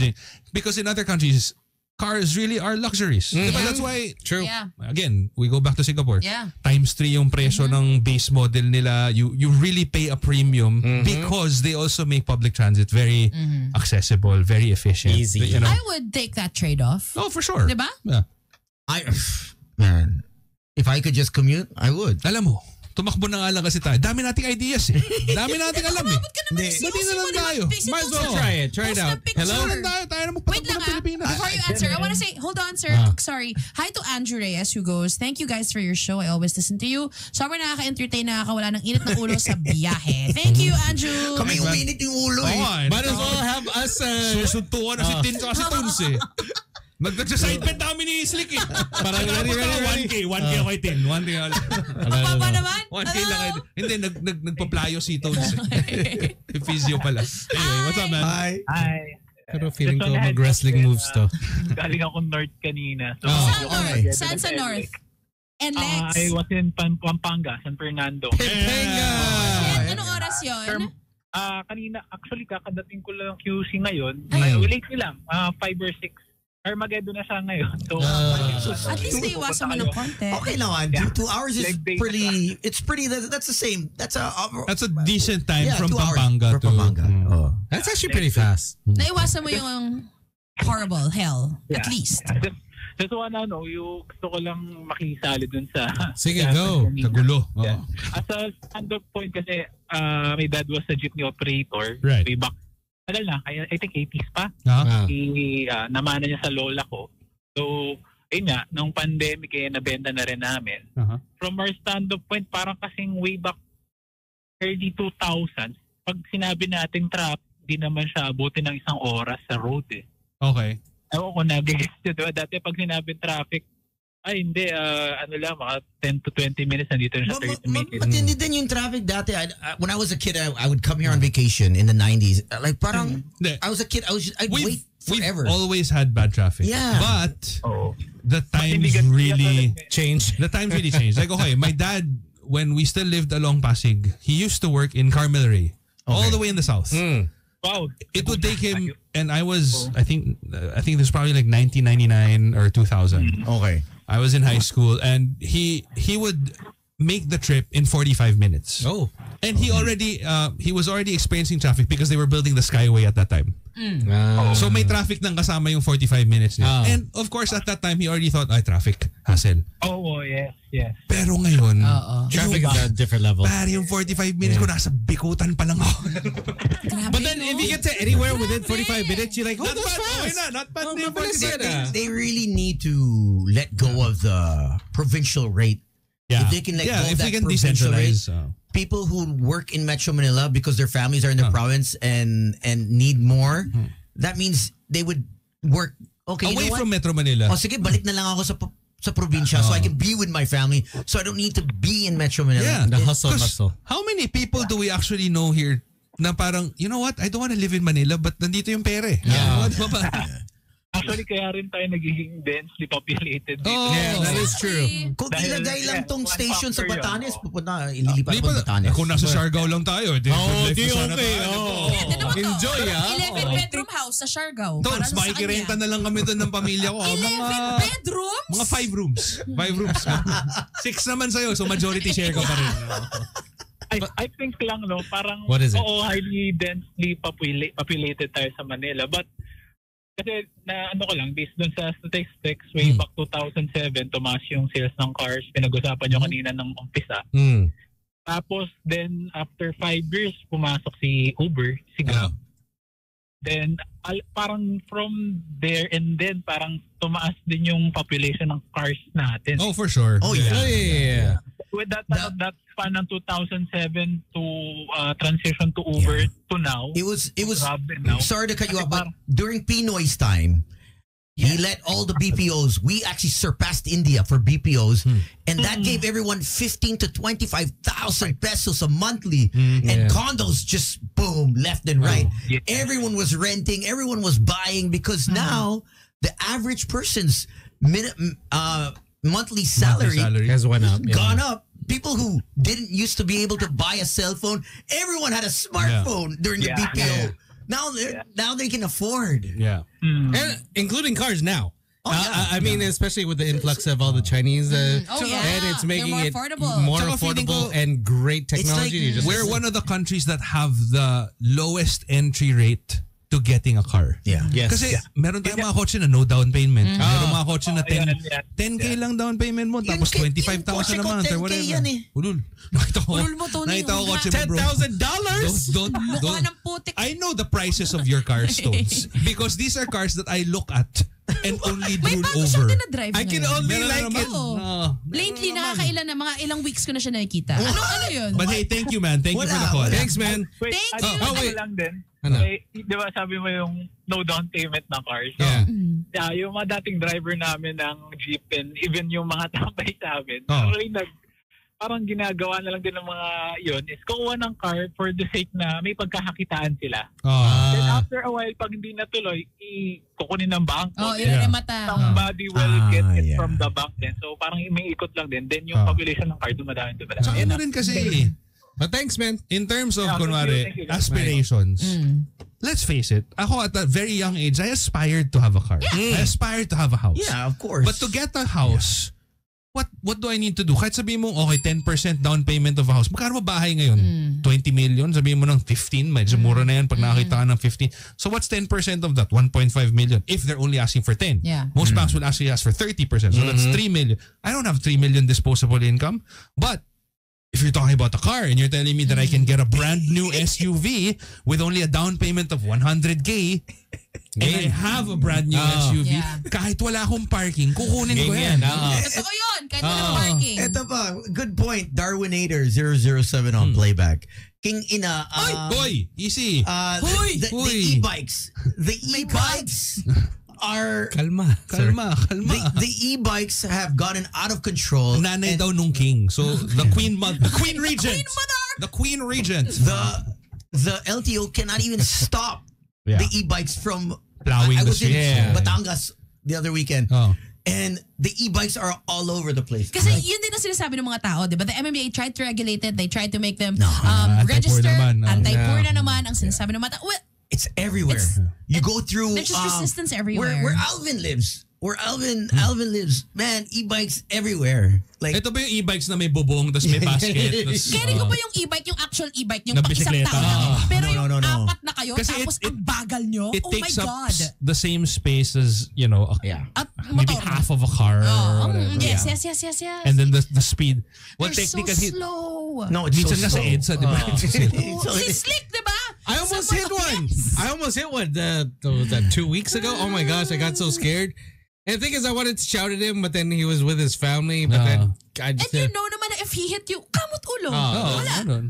Because in other countries, cars really are luxuries. Diba? That's why, True. Yeah. again, we go back to Singapore. Yeah. Times 3 yung presyo ng base model nila. You really pay a premium because they also make public transit very accessible, very efficient. Easy. You know? I would take that trade-off. Oh, for sure. Diba? Yeah. Man, if I could just commute, I would. Alam mo, tumakbo na nga lang kasi tayo. Dami nating ideas eh. Dami nating alam eh. Ba't na lang tayo? Might as well try it. Try it out. Hello? Tayo na Wait magpatakbo lang ng Pilipinas. before you answer, I want to say, hold on sir, sorry. Hi to Andrew Reyes who goes, thank you guys for your show. I always listen to you. Sobrang nakaka-entertain, nakakawala ng init ng ulo sa biyahe. Thank you, Andrew. Kami uminit yung ulo eh. Might as well have us... Susuntukan na si Tin tsaka si Tons eh. Nag-sidebed namin ni Slick eh. Parang ready. 1K ako kay Tin. 1K Papa naman? 1K lang kay Tin. Hindi, nagpa-playo si Tons eh. Physio pala. Anyway, what's up man? Hi. Pero feeling ko mag-wrestling moves to. Galing ako north kanina. So, okay. Saan sa north? And Lex? I was in Pampanga, San Fernando. Anong oras yun? Kanina, actually, kakadating ko lang QC ngayon. Ay. Late lang, 5 or 6. Armageddon na siya ngayon. So, At least naiwasan mo ng konti. Okay naman. 2 hours is Leg day pretty. It's pretty. That's the same. That's a decent time from 2 hours Pampanga from to... Pampanga. Oh. That's actually pretty fast. Naiwasan mo yung horrible hell. At least. Just wanna know, yung gusto ko lang makisali dun sa... Sige, go. Kagulo. Yeah. As a stand-up point kasi, my dad was a jeepney operator. Right. Way back. Tagal na, I think 80s pa. Namana niya sa lola ko. So, ayun nga, nung pandemic nabenta na rin namin. From our stand-up point, parang kasing way back early 2000s, pag sinabi natin trap, di naman siya abutin ng 1 oras sa road eh. Okay. Ewan ko, nag-guess yun. Diba? Dati pag sinabi traffic, ay hindi, ano lang, mga 10 to 20 minutes nandito na siya 30 minutes. But then yung traffic dati, when I was a kid, I would come here on vacation in the 90s. Like parang, I was a kid, I'd wait forever. We've always had bad traffic. Yeah. But the times really changed. The times really changed. Like, okay, my dad, when we still lived along Pasig, he used to work in Carmelery, all the way in the south. Wow. It would take him, and I was, I think this was probably like 1999 or 2000. Okay. I was in high school, and he would make the trip in 45 minutes. Oh. And he was already experiencing traffic because they were building the Skyway at that time. So may traffic nang kasama yung 45 minutes niya. And of course at that time he already thought, ay, traffic, hassle. Oh, yes. Pero ngayon, traffic is at a different level. Pare, yung 45 minutes ko nasa bikutan pa lang ako. But then if you get to anywhere within 45 minutes, you're like, oh, Not that's bad, okay fast. na, not bad na yung mabilis 45 yan, They really need to let go of the provincial rate. Yeah. If they can let go of if that we can provincial rate, decentralize. people who work in Metro Manila because their families are in the province and need more, that means they would work away from Metro Manila. Oh, sige, balik na lang ako sa probinsya so I can be with my family so I don't need to be in Metro Manila. Yeah, the hustle. How many people do we actually know here na parang, you know what, I don't want to live in Manila but nandito yung pere. Yeah. Actually, kaya rin tayo nagiging densely populated dito. Yeah, that is true. Kung ilagay lang tong one station sa factor Batanes, yun. pupunta, ililipat ko Batanes. Kung nasa Siargao lang tayo, Okay. 11 Enjoy, bedroom house sa Siargao. Para Tons, sa makikirenta kanya. na lang kami doon ng pamilya ko. 11 bedrooms? Mga 5 rooms. 5 rooms. 6 naman sa'yo, so majority share ko pa rin. I think lang, no, parang, What is it? highly densely populated tayo sa Manila. But, kasi na ano ko lang, based dun sa statistics, way back 2007, tumaas yung sales ng cars. Pinag-usapan nyo kanina ng umpisa. Tapos, then, after 5 years, pumasok si Uber, si Grab. Then parang from there and then parang tumaas din yung population ng cars natin. Oh, for sure. Oh yeah. With that span ng 2007 to transition to Uber to now. It was now. sorry to cut you off, but during Pinoy's time, he let all the BPOs. We actually surpassed India for BPOs, and that gave everyone 15 to 25,000 pesos a monthly, and condos just boom left and right. Everyone was renting, everyone was buying because now the average person's monthly salary has went up. gone up. People who didn't used to be able to buy a cell phone, everyone had a smartphone during the BPO. Now they can afford. Yeah. And including cars now. I mean, especially with the influx of all the Chinese. And it's making more it affordable. more affordable and great technology. like We're one of the countries that have the lowest entry rate to getting a car. Yeah. Yes. Kasi meron tayong mga kotse na no down payment. Meron mga kotse na 10K lang down payment mo, tapos 25,000 a month or whatever. Yan eh. Ulul. Nakita ko. Ulul mo, Tony. Nakita ko kotse mo, bro. $10,000? Mukha ng putik. I know the prices of your car, Stones. Because these are cars that I look at and only May drool bago siyang over. dinadrive I can ngayon. only Meron like naman. it. Lately, nakakailan na, mga ilang weeks ko na siya nakikita. Ano yun? But hey, thank you, man. Thank you for the call. Thanks, man. Wait, Thank ano you. Oh, wait. lang din. Ano? Di ba sabi mo yung no down payment na cars? Yeah. Yung mga dating driver namin ng jeep and even yung mga tambay sa amin, parang ginagawa na lang din ng mga yun is kukuha ng car for the sake na may pagkakakitaan sila. Then after a while, pag hindi natuloy, kukunin ng bangko. Iremata. Somebody will get it from the bank din. So parang may ikot lang din. Then yung population ng car dumadami. So ano rin kasi, But thanks, man. in terms of, thank you, guys. aspirations, let's face it, ako at a very young age, I aspired to have a car. I aspired to have a house. Yeah, of course. But to get a house, what do I need to do? Kahit sabihin mo, okay, 10% down payment of a house. Magkano ba bahay ngayon? 20 million? Sabihin mo ng 15, medyo mura na yan pag nakakita ka ng 15. So what's 10% of that? 1.5 million. If they're only asking for 10. Yeah. Most banks will actually ask for 30%. So that's 3 million. I don't have 3 million disposable income. But if you're talking about a car and you're telling me that I can get a brand new SUV with only a down payment of 100K and I have a brand new SUV, kahit wala akong parking, kukunin ko yan. Totoo yun. Kahit wala parking. Ito pa, good point. Darwinator 007 on playback. King ina. Boy, easy. The e-bikes. The e-bikes are Kalma. the e-bikes have gotten out of control. Nanay daw nung king. So the queen regent. The queen regent. The LTO cannot even stop the e-bikes from Plowing I the was in streets. Batangas the other weekend. And the e-bikes are all over the place. Kasi yun din ang sinasabi ng mga tao, di ba? The MMA tried to regulate it. They tried to make them Anti-poor register. naman. Anti-poor na naman ang sinasabi ng mga tao. Well, it's everywhere. You go through. There's just resistance everywhere. Where Alvin lives. Where Alvin lives. Man, e-bikes everywhere. Like ito ba yung e-bikes na may bubong tapos may basket? Carry ko pa yung e-bike, yung actual e-bike, yung Na pang isang bisikleta. tao lang. Pero No, yung no, no. apat na kayo, Kasi tapos ang bagal nyo. It Oh my takes up God. the same space as, At maybe motor. half of a car. or whatever. Yes. And then the speed. Well, They're so technically, slow. no, it's minsan so nga sa slow. EDSA, di ba? Si Slick, di ba? I almost hit one. I almost hit one. Was that 2 weeks ago? Oh my gosh, I got so scared. And the thing is, I wanted to shout at him, but then he was with his family. But then I just And you know naman na if he hit you, kamot ulo. Wala.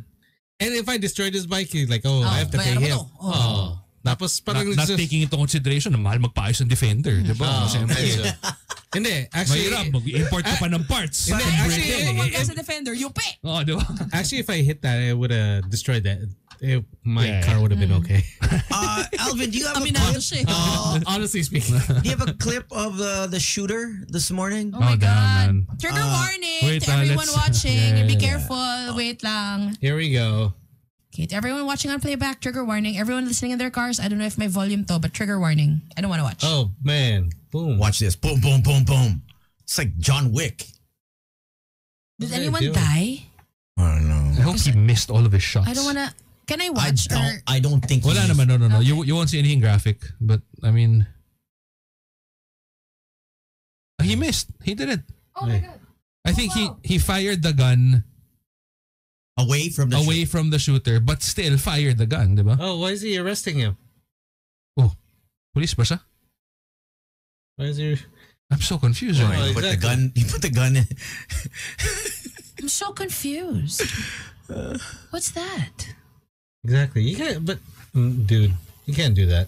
and if I destroyed his bike, he's like, I have to pay bayaran him. mo to. Tapos parang Not taking into consideration na mahal magpaayos ng Defender, di ba? Siyempre. Hindi, actually, Mahirap, mag-import ka pa ng parts. Hindi, From actually, Britain. Kung wag ka sa Defender, you pay. Di ba? actually, if I hit that, it would have destroyed that. My car would have been okay. Alvin, do you have a Aminado clip? siya. Honestly speaking. Do you have a clip of the shooter this morning? Oh my damn, God. man. Trigger warning wait, to everyone let's- watching. Be careful. Wait lang. Here we go. Okay, to everyone watching on playback, trigger warning. Everyone listening in their cars, I don't know if my volume to, but trigger warning. I don't want to watch. Oh, man. Boom. Watch this. Boom, boom, boom, boom. It's like John Wick. Did What are they anyone doing? die? I don't know. I hope he missed all of his shots. I don't want to. Can I watch? I don't think Wala he's- naman, no. Okay. You won't see anything graphic. But, I mean, he missed. He didn't. Oh my God. I think he fired the gun away from the away from the shooter, but still fired the gun, di ba? Oh, why is he arresting him? Police ba siya? Why is there? I'm so confused. Oh, right now. you put the gun in. I'm so confused. What's that? Exactly. You can't. But dude, you can't do that.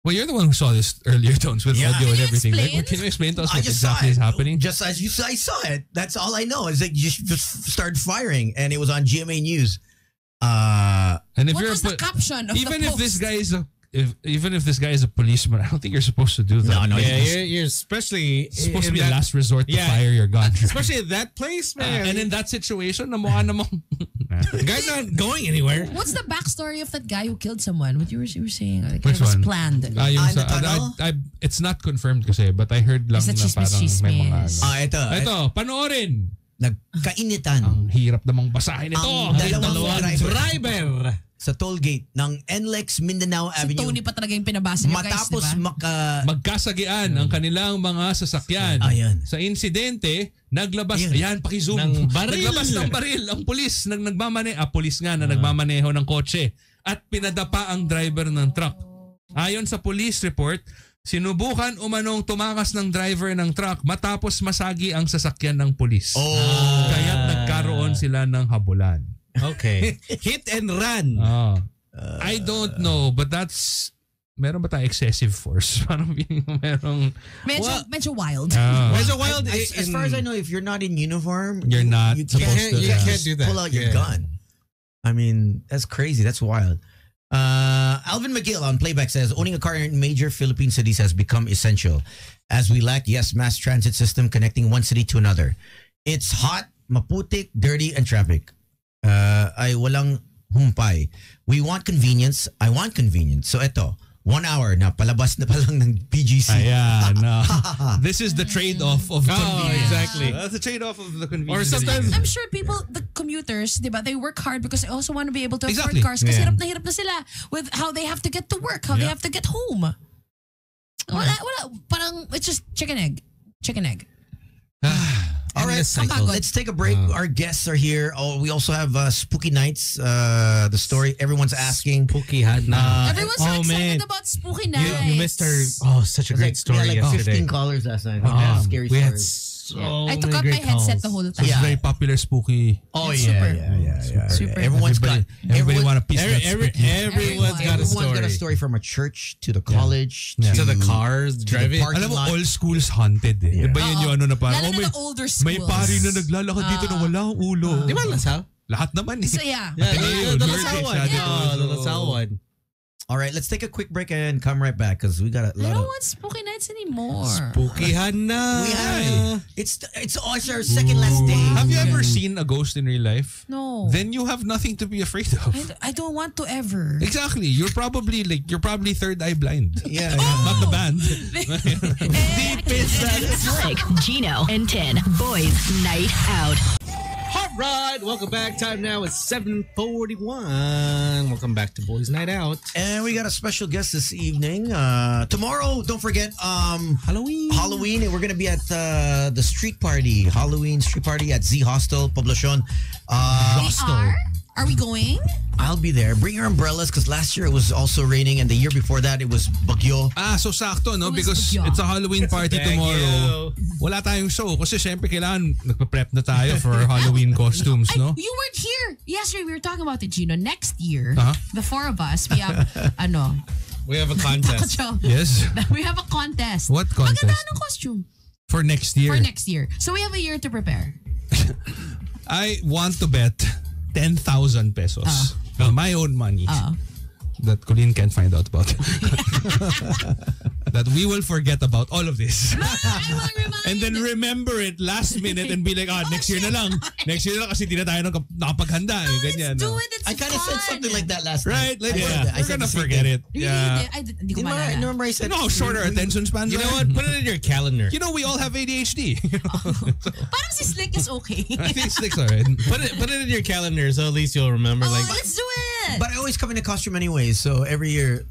Well, you're the one who saw this earlier, Tones, with audio and everything. explain? Like, can you explain to us I what just exactly saw is it. happening? Just as you saw, I saw it. That's all I know. Is that you just started firing, and it was on GMA News. And if What you're was the caption of even the if post? this guy is a policeman, I don't think you're supposed to do that. No, Yeah, you're especially It's supposed to in be that, a last resort to yeah. fire your gun. especially at that place, man. And in that situation, namukha. the guy's not going anywhere. What's the backstory of that guy who killed someone? What you were saying? Like, Which it was one? planned. in the tunnel? It's not confirmed kasi, but I heard lang Is that na parang may mga chismis? ano. Ito, panoorin. Nagkainitan Ang hirap namang basahin ito. Ang dalawang Driver. sa toll gate ng NLEX Mindanao Si Avenue. Tony pa talaga yung pinabasa niyo, guys, Matapos diba? Magkasagian ang kanilang mga sasakyan. Ayan. Sa insidente, naglabas, Ayan. ayan, pakizoom. Ng baril. Naglabas ng baril ang pulis pulis nga na nagmamaneho ng kotse at pinadapa ang driver ng truck. Ayon sa police report, sinubukan umanong tumakas ng driver ng truck matapos masagi ang sasakyan ng pulis. Kaya't nagkaroon sila ng habulan. Okay. Hit and run. I don't know, but that's meron ba tayong excessive force? Parang merong Medyo wild. Medyo wild. As far as I know, if you're not in uniform, You're not you supposed to. You can't do that. pull out your gun. I mean, that's crazy. That's wild. Alvin McGill on playback says, owning a car in major Philippine cities has become essential as we lack, mass transit system connecting one city to another. It's hot, maputik, dirty, and traffic. Ay walang humpay. We want convenience. I want convenience. So eto, 1 hour na palabas na palang ng BGC. Ayan. This is the trade-off of convenience. Exactly. That's the trade-off of the convenience. Or sometimes I'm sure the commuters, diba, they work hard because they also want to be able to Exactly. afford cars. Kasi hirap na sila with how they have to get to work, how they have to get home. Wala, parang, it's just chicken egg. All right, let's take a break. Our guests are here. Oh, we also have Spooky Nights. The story everyone's asking. Spooky had na. Everyone's so excited about Spooky Nights. You missed our such a great story We had like yesterday. 15 callers last night. Scary We had stories. so I many took out great my headset calls. the whole time. It's very popular, spooky. Oh It's yeah, super. yeah. Super. Everyone's got Everybody want a piece of that spooky. Everyone's got a Everyone's got a story. story from a church to the college To the cars, to the driving. parking Alam mo, lot. all schools haunted eh. Iba yun yung ano na parang, Lalo na may, the older schools. may pari na naglalakad dito na walang ulo. Di ba Lasal? Lahat naman eh. So yeah. Yeah, Ateneo, the Lourdes, Lasal one. Saturday Yeah, the also. Lasal one. All right, let's take a quick break and come right back because we got a I lot don't of. want Spooky Nights anymore. Spooky had na. We have it's our second last day. Have you ever seen a ghost in real life? No. Then you have nothing to be afraid of. I don't want to ever. Exactly. You're probably third eye blind. Yeah, Not the band. Slick, Gino, and 10. Boys Night Out. Hot ride. Welcome back. Time now is 7:41. Welcome back to Boys Night Out. And we got a special guest this evening. Tomorrow, don't forget, Halloween. And we're gonna be at the street party, Halloween street party at Z Hostel, Poblacion. Are we going? I'll be there. Bring your umbrellas because last year it was also raining, and the year before that it was bagyo. So sakto, no? It was Because bagyo. it's a Halloween party tomorrow. Wala tayong show kasi syempre kailangan nagpe-prep na tayo for Halloween costumes, no? You weren't here. Yesterday we were talking about it, Gino. Next year, Uh-huh. the four of us, we have, We have a contest. Yes. we have a contest. What contest? Maganda ng costume For next year. for next year. So we have a year to prepare. I want to bet 10,000 pesos. My own money. That Colleen can't find out about. That we will forget about all of this. I will remind. And then remember it last minute and be like, next year na lang. Next year na lang kasi di na tayo nakapaghanda. Ganyan. Let's do no? it. It's I kind of said fun. something like that last Right? night. Like, I we're said gonna the same forget thing. it. Really? Yeah. Hindi ko Remember, maalala. remember I said, You know how short our attention spans You know are? what? Put it in your calendar. You know, we all have ADHD. Parang si Slick is okay. I think Slick's alright. Put it in your calendar so at least you'll remember. Like let's do it. it. But I always come in a costume anyways. So every year,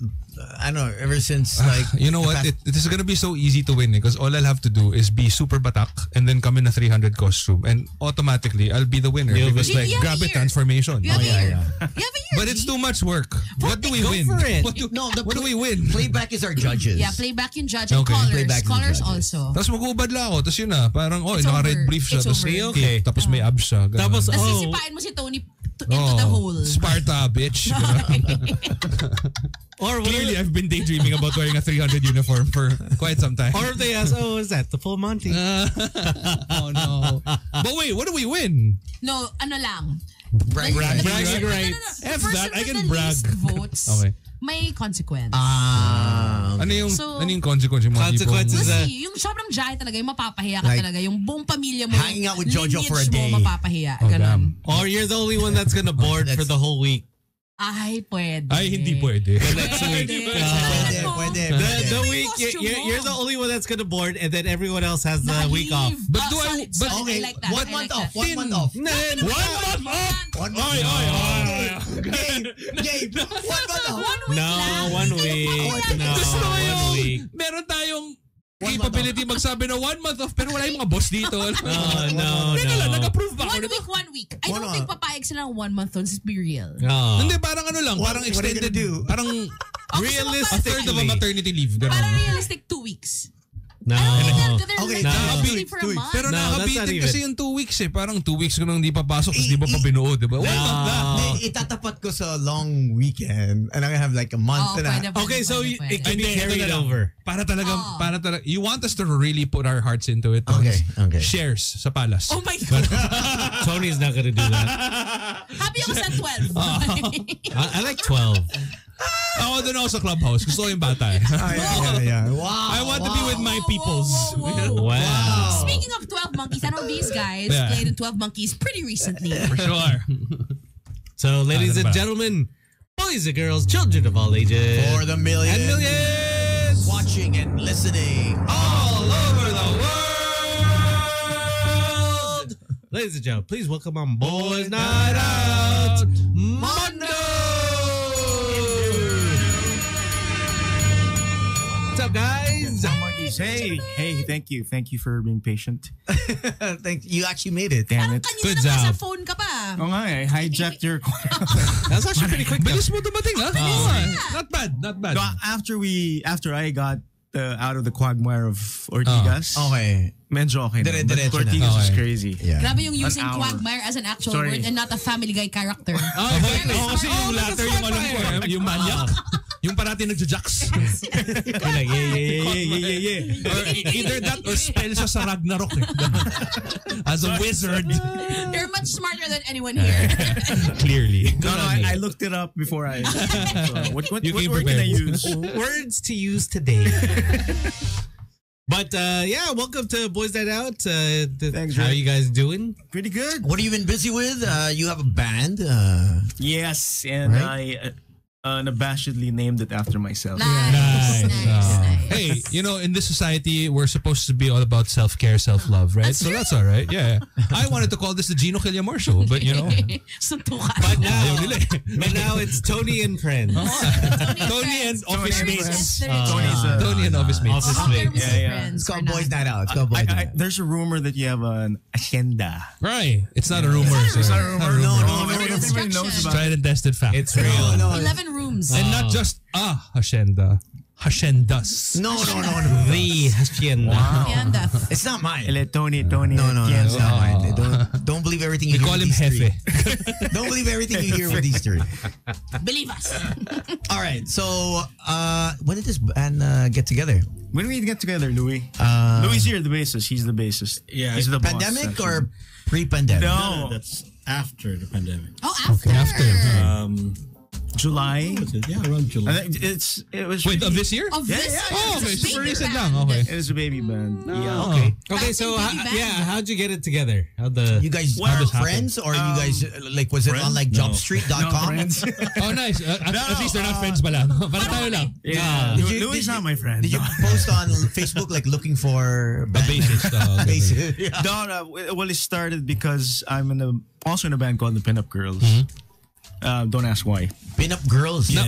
I don't know, ever since like... You know what? It is going to be so easy to win because all I'll have to do is be super batak and then come in a 300 costume and automatically I'll be the winner. Because like grab it transformation. You have a year. You have a year. But it's too much work. What do we win? for it. What do we win? Playback is our judges. Yeah, playback yung judge and Okay. colors. Playback yung Colors judges. also. Tapos mag-ubad lang ako. Tapos yun na. Parang, It's naka-red over. brief siya. It's Tapos over. Okay. tapos may abs siya. Ganun. Tapos, Tapos oh, sisipain mo si Tony into the hole. Sparta, bitch. or what Clearly, I've been daydreaming about wearing a 300 uniform for quite some time. or if they ask, oh, is that the full Monty? Oh, no. But wait, what do we win? No, ano lang. Bragging rights. Bragging No, rights. The F person that, I with can the brag. least votes, Okay. may consequence. Ano yung, So, ano yung consequence? Yung mga consequences, tipong- Kasi yung sobrang jahe talaga, yung mapapahiya ka Like, talaga. Yung buong pamilya mo, hanging out with Jojo for a lineage day. mo, mapapahiya. Oh, Ganon. Or you're the only one that's gonna board for the whole week. Ay, pwede. Ay, hindi pwede. Next week. Pwede. The May week, costume you're mo. the only one that's gonna board, and then everyone else has the week off. Naka-leave. But do I- solid, but- solid. Okay, I like that. 1 I month like off. that. 1 month off. 1 month off? 1 month Oy, off. oy, oy. Gabe, 1 month off. 1 week No, lang. 1 week. No, Gusto ko 1 yung week. meron tayong One capability magsabi na 1 month off pero wala yung mga boss dito. No. Teka lang, nag-approve ba ako? 1 week. I One don't month. think papayag sila ng 1 month on. Let's be real. No. Hindi, parang ano lang, What- parang what are you extended, gonna do? parang a third of a maternity leave. Ganun. Parang realistic 2 weeks. No. They're Okay, like, no. busy for a month. Pero No, that's not nakabitin even. kasi yung 2 weeks eh. Parang 2 weeks ko nang hindi papasok tapos di pa binuo, di ba? 1 month na. Hindi, itatapat ko sa long weekend and I have like a month Oh, and pwede, a Okay, so pwede, it pwede. can be Hindi, ito carried na lang. over. Para talaga, you want us to really put our hearts into it. Tons. Okay. Shares sa Palace. Oh my God. Tony's not gonna do that. Happy ako sa 12. I like 12. Ako doon ako sa clubhouse. Gusto ko yung bata eh. yeah. Wow. I want to be with my peoples. Wow. Speaking of 12 Monkeys, I know these guys Yeah. played in 12 Monkeys pretty recently. For sure. So, ladies and gentlemen, boys and girls, children of all ages, For the millions. and millions Watching and listening. all over the world. Ladies and gentlemen, please welcome on Boys Night Out, Mondo. What's up, guys? Hey, thank you for being patient. Thank you. Actually made it. Damn Parang it. kanina Good na nasa job. phone ka pa. Oh nga eh, hijacked your That's actually pretty quick. Bilis mo dumating ha? Oo, not bad, not bad. No, after I got out of the quagmire of Ortigas, Okay. medyo okay na. Dire-diretso But na. Ortigas was Okay. crazy. Yeah. Grabe yung using An hour. quagmire as an actual Sorry. word and not a Family Guy character. Oo, kasi yung latter yung alam ko eh. Yung manyak. Yung parati nagja-jacks. You're like, yeah. Or either that or spell siya sa Ragnarok eh. As a wizard. You're much smarter than anyone here. Clearly. No, I looked it up before I. So what You came word can I prepared. use? Words to use today. But yeah, welcome to Boys Night Out. Thanks, how Rick. you guys doing? Pretty good. What have you been busy with? You have a band. Yes, and Right? I unabashedly named it after myself. Nice. Hey, you know, in this society, we're supposed to be all about self-care, self-love, right? That's So true. that's all right. Yeah. I wanted to call this the Gino Killamore show, but you know. Suntukan. But now, Ayaw nila eh. but now it's Tony and friends. Tony and office mates. Tony's Tony and office mates. Office mates. Yeah. It's called Boys Night Out. It's called Boys Night Out. There's a rumor that you have an agenda. Right. It's not a rumor. It's not a sir. rumor. No, Everybody knows about Tried and tested fact. It's real. No, 11 rooms. And not just hacienda. Haciendas. no. The hacienda. Hacienda. It's not mine. Tony. No, it's not mine. Don't believe everything you We hear call with him these three. Jefe. Don't believe everything you hear with these three. Believe us. All right. So, when did this band get together? When we get together, Louis. Louis here, the bassist. He's the bassist. Yeah, he's the boss, Pandemic actually. or pre-pandemic? No. That's after the pandemic. Oh, after. July. Yeah, around July. I think it was. Wait, of this year? Of Yeah, this yeah, year, Oh, it's a okay. Super baby recent band. lang. Okay. It was a baby band. Yeah. Okay. Okay, so Bouncing baby band. how'd you get it together? How'd the You guys Well, are this friends, or you guys like was it on like No. jumpstreet.com? friends. Oh, nice. At least they're not friends ba lang? Para tayo lang. Yeah. Did you- Louis is did not you- my friend. Did you post on Facebook like looking for A bassist. bassist? Yeah. No, well, it started because I'm also in a band called the Pinup Girls. Don't ask why. Pin-up girls. No,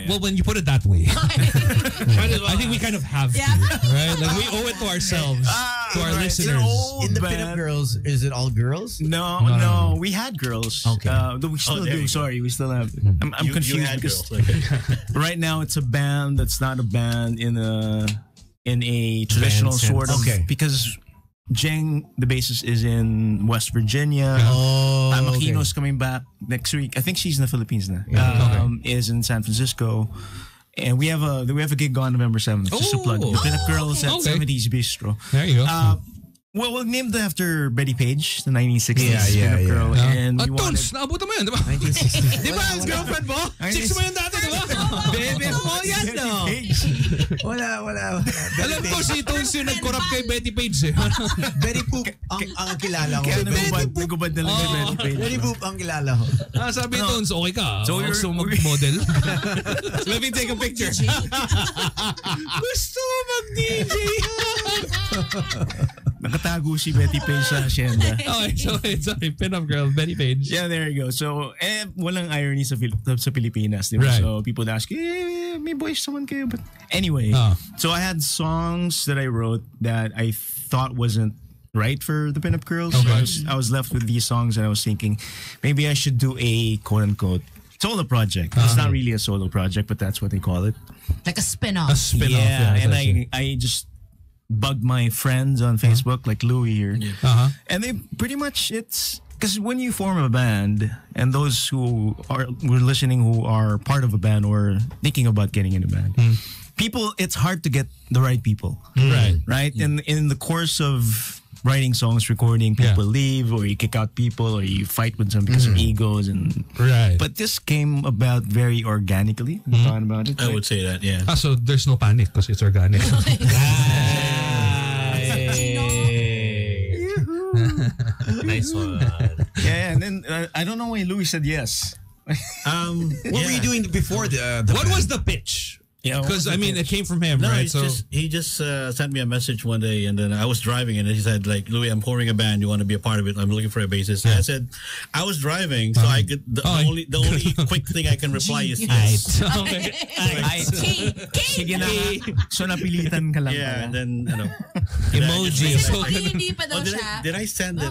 well, when you put it that way, I think we kind of have to, right? Like we owe it to ourselves, to our listeners. In the Pin-up girls, is it all girls? No. We had girls. Okay. We still do. Sorry, we still have. I'm confused You had because girls. Okay. right now it's a band that's not a band in a traditional sort of. Okay. Because Jeng, the bassist, is in West Virginia. Aquino's coming back next week. I think she's in the Philippines now. Is in San Francisco. And we have a gig on November 7th. Just a plug. The Pin-up Girls at 70s Bistro. There you go. Well, we're named after Betty Page, the 1960s Pin-up girl. And we wanted... naabutan mo yan, di ba? 1960s. Di ba, his girlfriend mo? Chicks mo yun dati, di ba? Baby mo yan, no? Wala. Alam ko, si Tones yung nag-corrupt kay Betty Page eh. Betty Poop ang kilala ko. Kaya nagubad na lang kay Betty Page. Betty Poop ang kilala ko. Sabi Tones, okay ka. So gusto mo mag-model? Let me take a picture. Gusto mo mag-DJ? Nakatago si Betty Page sa asyenda. Sorry. Pin-up girl, Betty Page. Yeah, there you go. So, walang irony sa Pilipinas. Diba? Right. So, people ask, may boys naman kayo. But anyway, so I had songs that I wrote that I thought wasn't right for the Pin-up Girls. Okay. I was left with these songs and I was thinking, maybe I should do a quote-unquote solo project. It's not really a solo project, but that's what they call it. Like a spin-off. A spin-off. Yeah, and exactly. I just bugged my friends on Facebook, like Louie here. And they pretty much, it's because when you form a band, and those who were listening who are part of a band or thinking about getting in a band, people, it's hard to get the right people. Right? And in the course of writing songs, recording, people leave, or you kick out people, or you fight with them because of egos. But this came about very organically. Thought about it. I would say that, yeah. So there's no panic because it's organic. Nice one. Yeah, and then I don't know why Louis said yes. What were you doing before the What was the pitch? Yeah, because I mean, it came from him, No, right? he just sent me a message one day, and then I was driving, and he said, like, Louis, I'm forming a band. You want to be a part of it? I'm looking for a bassist. And I said, I was driving, so I could. The only quick thing I can reply is yes. Sige na. So napilitan ka lang. Yeah, and then emoji. Hindi pa daw siya. Did I send it?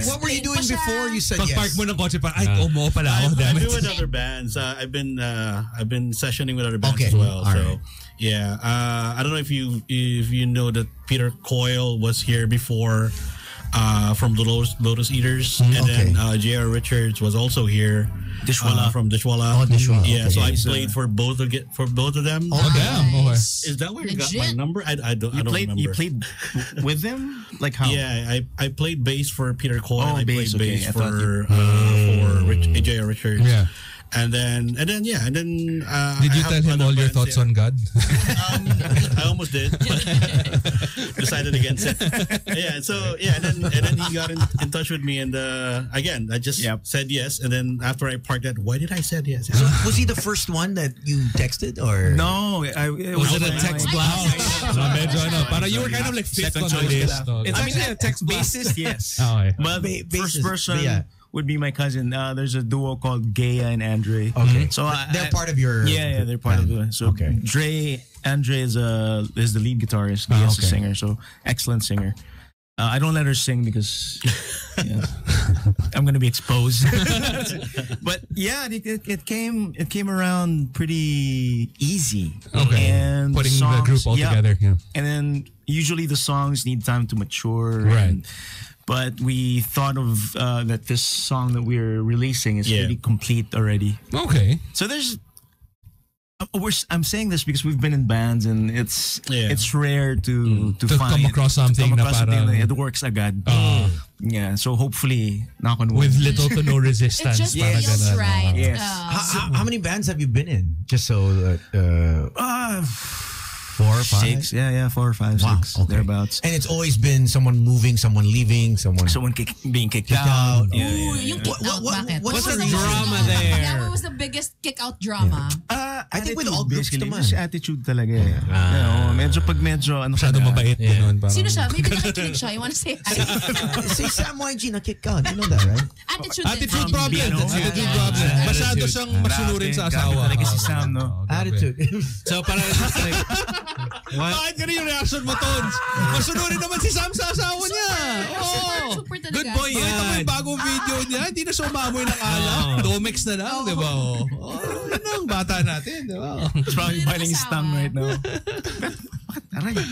What were you doing before you said yes? Pag-park mo ng kotse pa, ay, mo pala ako. I do with other bands. I've been sessioning with other bands as well. All so right. yeah, I don't know if you know that Peter Coyle was here before from the Lotus Eaters, and then J.R. Richards was also here. Dishwalla from Dishwalla. Oh, Dishwalla. Yeah, Okay. so I played for both of them. Oh, damn. Okay. Is that where you got my number? I don't remember. You played with them? Like how? Yeah, I played bass for Peter Coyle. Oh, I bass, played okay. bass I thought for J.R. Richards. Yeah. And then did you tell him all your thoughts on God? I almost did, but decided against it. And then he got in touch with me, and again I just said yes. And then after I parked that, why did I said yes? So was he the first one that you texted, or no? Was it a text blast? Para you were kind of like fifth on the list. It's actually a text bassist, yes. But first person would be my cousin. There's a duo called Gaya and Andre. Okay. So they're part of your yeah, they're part of it. So Andre is the lead guitarist. Gaya's a singer. So excellent singer. I don't let her sing because I'm gonna be exposed. But yeah, it came around pretty easy. Okay. And putting the group all together. Yeah. And then usually the songs need time to mature. Right. But we thought of that this song that we're releasing is pretty complete already. Okay. So there's. I'm saying this because we've been in bands and it's rare to come across something that works agad. Yeah, so hopefully knock on wood. With little to no resistance. It just feels right. Yes. How many bands have you been in? Just so 4 or 5? 6. Yeah, 4 or 5, 6 thereabouts. And it's always been someone moving, someone leaving, someone being kicked out. Ooh, yung kick out, bakit? What's the drama there? Yeah, what was the biggest kick out drama? I think with all groups basically, naman. just attitude talaga. You know, medyo ano Masyado mabait. Ganun, parang- Sino siya? Maybe nakikinig siya. You wanna say hi? Say Sam YG na kick out. You know that, right? Attitude problem. Gino. Attitude problem. Masyado siyang masunurin sa asawa. Talaga si Sam, no? Attitude. So parang it's like, what? Bakit ganun yung reaction mo, Tons? Masunurin naman si Sam sa asawa niya. Oh. Super talaga. Good boy Makita mo yan. yung bagong video niya, hindi na siya umamoy ng alak. Domex na lang, di ba? Yun ang bata natin, di ba? He's probably biting his tongue right now.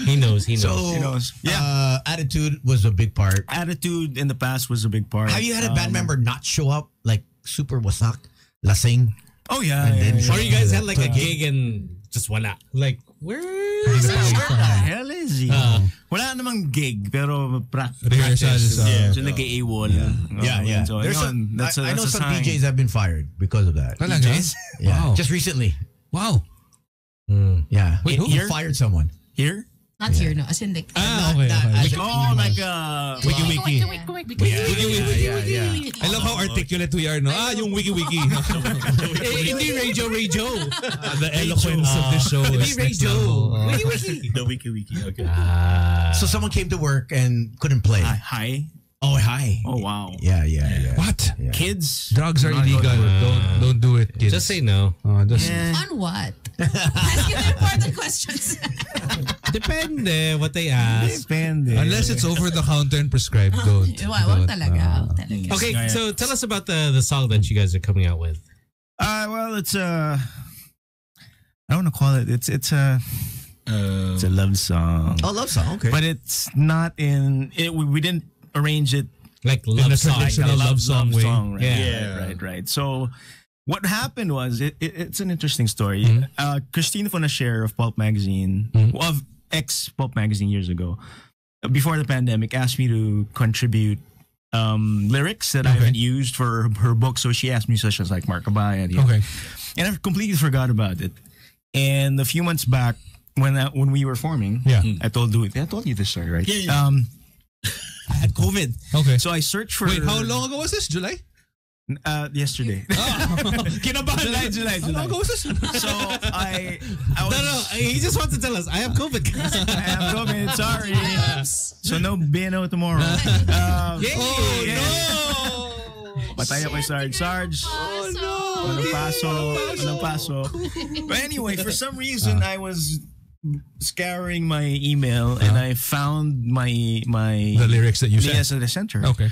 He knows. So, He knows. Yeah. attitude was a big part. Attitude in the past was a big part. Have you had a band member not show up, like super wasak, lasing? Oh, yeah. And then Or you guys had like a to gig and just wala. Like, where Where the hell is he? Wala namang gig, pero Rehearsals, practice. So nag-AWOL. Yeah. So, There's yun, that's I know a some sign. DJs have been fired because of that. Talaga? Yeah, Wow. just recently. Wow. Yeah, Wait, who? He fired someone. Here? Not here, no. As in like... Okay. Oh, like Wiki. Yeah. I love how articulate we are, no? Yung wiki. Hindi radio. The eloquence of this show Hindi is next radio. level. The wiki. Okay. So someone came to work and couldn't play. Hi. Oh, hi. Oh, wow. Yeah. What? Yeah. Kids? Drugs are illegal. Don't do it, kids. Just say no. On what? Asking the important questions. Depende what they ask. Depende. Unless it's over the counter and prescribed, don't. Wag talaga. Okay, so tell us about the song that you guys are coming out with. Well, it's I don't want to call it. It's a love song. Oh, love song. Okay. But it's not in it. We didn't arrange it Like In love a song. traditional love song way. right? Yeah. Right. So what happened was it's an interesting story. Christine Fonashare of Pulp Magazine, of ex Pulp Magazine years ago, before the pandemic, asked me to contribute lyrics that I haven't used for her book. So she asked musicians like Mark Abaya. Okay. And I completely forgot about it. And a few months back, when we were forming, I told you this story, right? Yeah. I had COVID. Okay. So I searched for. Wait, how long ago was this? July? Yesterday. Kinabahan. July. How long ago was this? So I was. No, he just wants to tell us, I have COVID. I have COVID. Sorry. So no BNO tomorrow. No! Patay ako kay Sarge. Sarge. Oh no! Walang paso. But anyway, for some reason, I was scouring my email and I found my The lyrics that you sent. Yes, the center. Okay.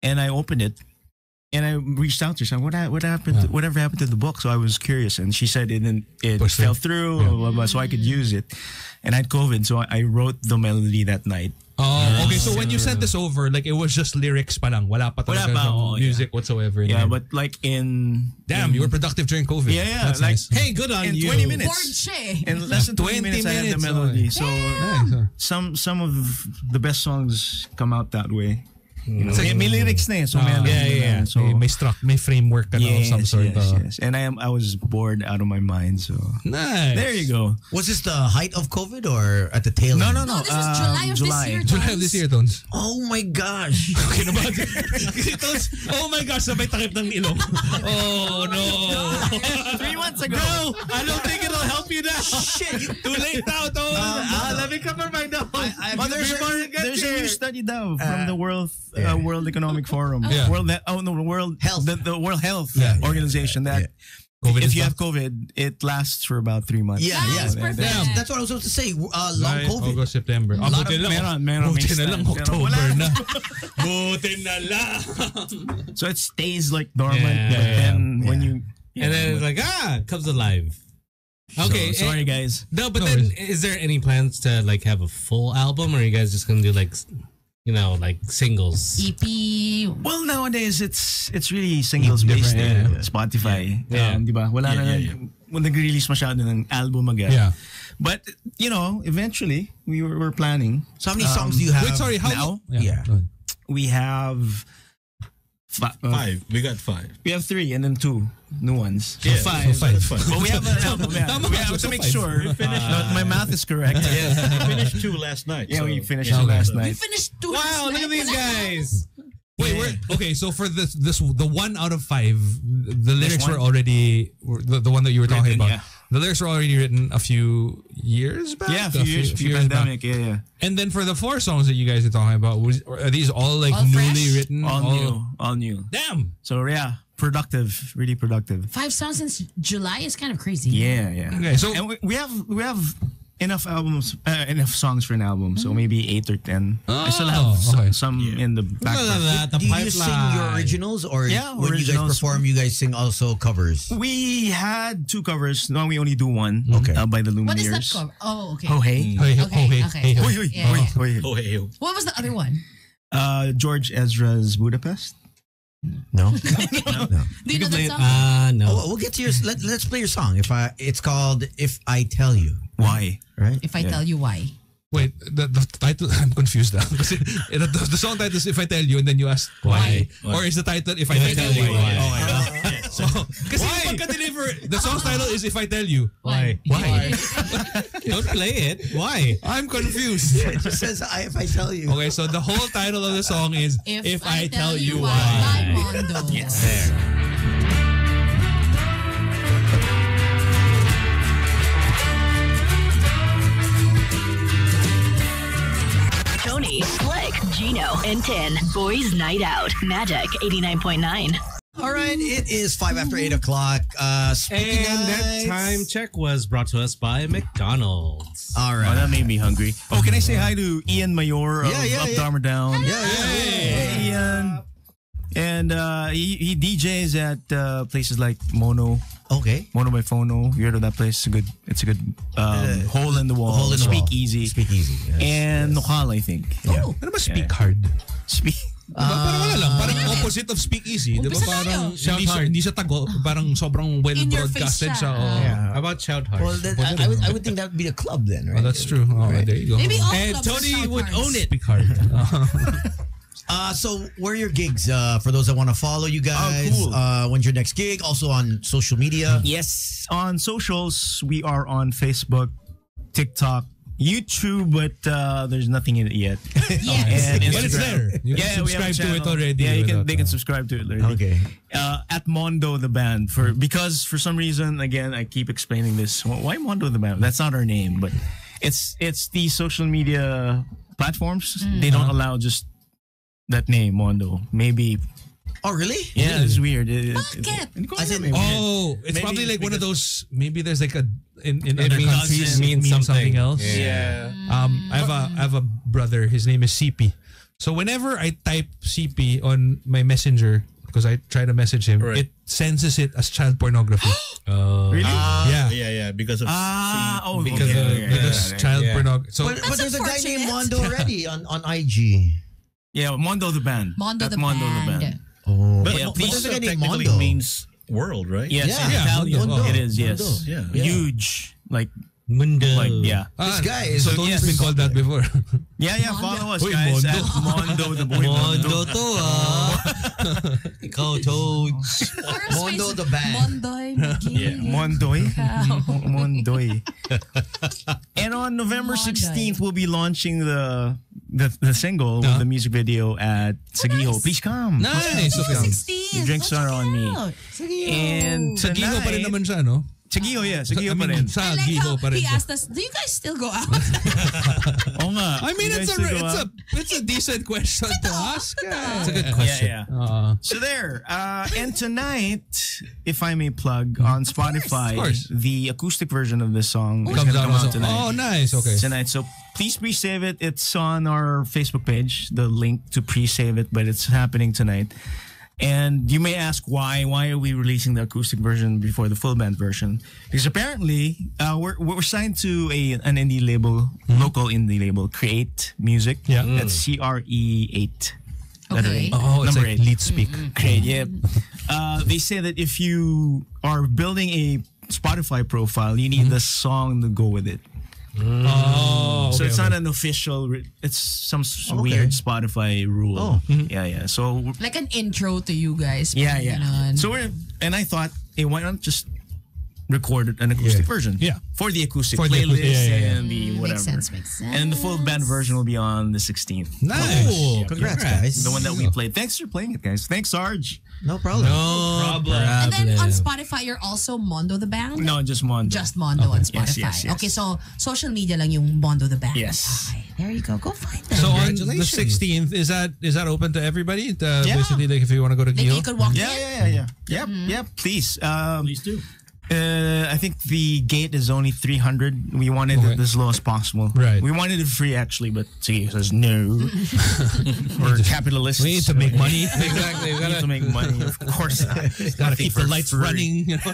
And I opened it. And I reached out to her. What happened? Whatever happened to the book? So I was curious, and she said it fell through, blah, blah, so I could use it. And I had COVID, so I wrote the melody that night. Oh, okay. So when you sent this over, like it was just lyrics pa lang. Wala pa talaga some music whatsoever. Yeah, but like in... Damn, you were productive during COVID. Yeah. That's like, nice. Hey, good on in you. 20 minutes. Bored In less than 20 minutes, I had the melody. So some of the best songs come out that way. You know, may lyrics na eh. So yeah. So may framework ka na of some sort. Yes. And I was bored out of my mind. So Nice. there you go. Was this the height of COVID or at the tail end? No. This is July of this year. July of this year, Tons. Oh my gosh. Okay naman. Tons, oh my gosh, sabay takip ng ilong. Oh no. 3 months ago. Bro, I don't think it'll help you now. Shit. Too late now, Tons. Let me cover my nose. There's a new study though from the World Economic Forum. Yeah. World Health. The World Health Organization that COVID if is you back. have COVID, it lasts for about 3 months. Yeah. perfect. That's what I was supposed to say. Long Right, COVID. August, September. Buti na lang. Buti na lang October na. Buti na lang. So it stays like dormant, Yeah. but then when you And then it's like, comes alive. Okay. So, sorry guys. No, but No then worries. is there any plans to like have a full album, or are you guys just gonna do like, like singles? EP. Well, nowadays it's really singles based. Different, Spotify. Yeah. Di ba? Wala na nag-release masyado ng album agad. Yeah. But eventually we're planning. So how many songs do you have? Wait, sorry, how now? Yeah. We have 5. We got 5. We have 3 and then 2 new ones. Yeah, five. so 5. But we have an album. We have to make sure. My math is correct. We finished 2 last night. Yeah, so- we finished last We night. finished 2 Wow, look at these guys. Wait, okay, so for the 1 out of 5, the lyrics one? were already the one that you were talking Written, about. yeah. The lyrics were already written a few years back. Yeah, a few years pandemic. Back. Yeah. And then for the 4 songs that you guys are talking about, are these all like All newly fresh? written? All new. Damn. So yeah, productive, really productive. 5 songs since July is kind of crazy. Yeah. Okay, so and we have enough albums, enough songs for an album. So maybe 8 or 10. I still have some in the back. Do you sing your originals, or when you guys originals. perform, you guys sing also covers? We had 2 covers. Now we only do one. Okay. By the What is Lumineers. that cover? Oh, okay. Oh hey. Okay. Hey. Hoy, hoy, Yeah. hoy, hoy. Oh, hey, oh. What was the other one? George Ezra's Budapest. No. Do you know that song? No. We'll get to your. Let's play your song. It's called "If I Tell You." Why? Right. If I tell you why. wait, the title, I'm confused now. Kasi the song title is If I Tell You and then you ask why. Or is the title If I Tell You Why? Oh my god. So, kasi pagka-deliver, the song's title is If I Tell You. Why? Don't play it. Why? I'm confused. It just says "If I Tell You." Okay, so the whole title of the song is If I Tell You Why. By Mondo. Yes. Tony, Slick, Gino, and 10. Boys Night Out. Magic 89.9. All right, it is 5 after 8 o'clock. And that time check was brought to us by McDonald's. All Oh, right. that made me hungry. Oh, can I say hi to Ian Mayor of Up Dharma Down? Hey, Ian. And he DJs at places like Mono. Okay. Mono by Phono. You heard of that place? It's a good hole in the wall. Hole in the wall. Speakeasy. Speakeasy. Yes. And Nokal, I think. Yeah. Ano ba speak hard? Speak. Parang wala lang. Parang opposite of speakeasy. Di ba? Umpisa Parang tayo. hindi siya tago. Parang sobrang well In your broadcasted face siya. siya. Oh. Yeah. How about Shout Hard? Well, then, I would think that would be a club then, right? Oh, that's true. Oh, there you go. Maybe all And clubs Tony are would Shout own it. Speak hard. So where are your gigs? For those that want to follow you guys, cool. when's your next gig? Also on social media. Yes. On socials, we are on Facebook, TikTok, YouTube, but there's nothing in it yet. Yes. And But it's there. You can we have a subscribe to it channel. already. Yeah, without, they can subscribe to it already. Okay. At Mondo the band because for some reason, again, I keep explaining this. Why Mondo the band? That's not our name, but it's the social media platforms. They don't allow just that name, Mondo. Maybe. Oh, really? Yeah, it's weird. Bakit? As in, Oh, it's Maybe probably like one of because- those. Maybe there's like a in It other countries means something something else. Yeah. I have a brother. His name is CP. So whenever I type CP on my messenger, because I try to message him, Right. it senses it as child pornography. Really? Yeah. Because of Because child pornography. So but there's a guy named unfortunate. Mondo already on IG. Yeah, Mondo the band. Mondo At the Mondo band. Oh, But Yeah, please there's a guy named technically Mondo. means world, right? Yes, Yeah, in yeah, Italian. Mondo. It is, yes. Mondo. Yeah. Huge. Like, Mundo. yeah. This guy is- so Tony's yes. been called that before. Yeah, follow us, Uy, guys. Mondo. At Mondo the boy. Mondo to Ikaw, Toads. Mondo the band. Mondoy. Yeah. Mondoy. Mondoy. And on November Mondoy. 16th, we'll be launching the single with the music video at Sagiho. nice. Please come. Nice. Please Okay. come. 16. Your drinks are on me. And Sa Giho pa rin tonight- naman siya, no? Sagiho, yeah. I Sagiho pa mean, rin. sa I like Giho how pa rin he siya. asked us, do you guys still go out? Oo nga. I mean, You it's guys still go out? a decent question to ask. It's a good Yeah, question. yeah. So there. And tonight, if I may plug, on Spotify, course. the acoustic version of this song is Comes going to come out. out tonight. Oh, nice. Okay. Tonight. So please pre-save it. It's on our Facebook page, the link to pre-save it, but it's happening tonight. And you may ask why are we releasing the acoustic version before the full band version? Because apparently we're signed to an indie label, local indie label, Create Music. Yeah. That's CRE8. Okay. Oh, it's Number like 8. lead speak. Create, yep. They say that if you are building a Spotify profile, you need the song to go with it. Oh, So okay, it's okay. not an official. It's some weird Spotify rule. Oh. Yeah. So Like an intro to you guys. yeah. Ganon. So I thought, hey, why not just recorded an acoustic version. Yeah. For the acoustic For the playlist acoustic, yeah. and the whatever. Makes sense. And the full band version will be on the 16th. Nice. Oh, congrats, guys. The one that we played. Thanks for playing it, guys. Thanks, Sarge. No problem. No problem. And then on Spotify, you're also Mondo the Band? No, just Mondo. Just Mondo on Spotify. Yes. Okay, so social media lang yung Mondo the Band. Yes. Okay, there you go. Go find them. So on the 16th, is that open to everybody? Basically, like if you want to go to Like Gino? you could walk in? Yeah. Yep, please. Please do. I think the gate is only 300. We wanted it as low as possible. Right. We wanted it free actually, but Sige says no. We're capitalists. We need to make money. Exactly. We need to make money. Of course not. Gotta keep the lights running. You know?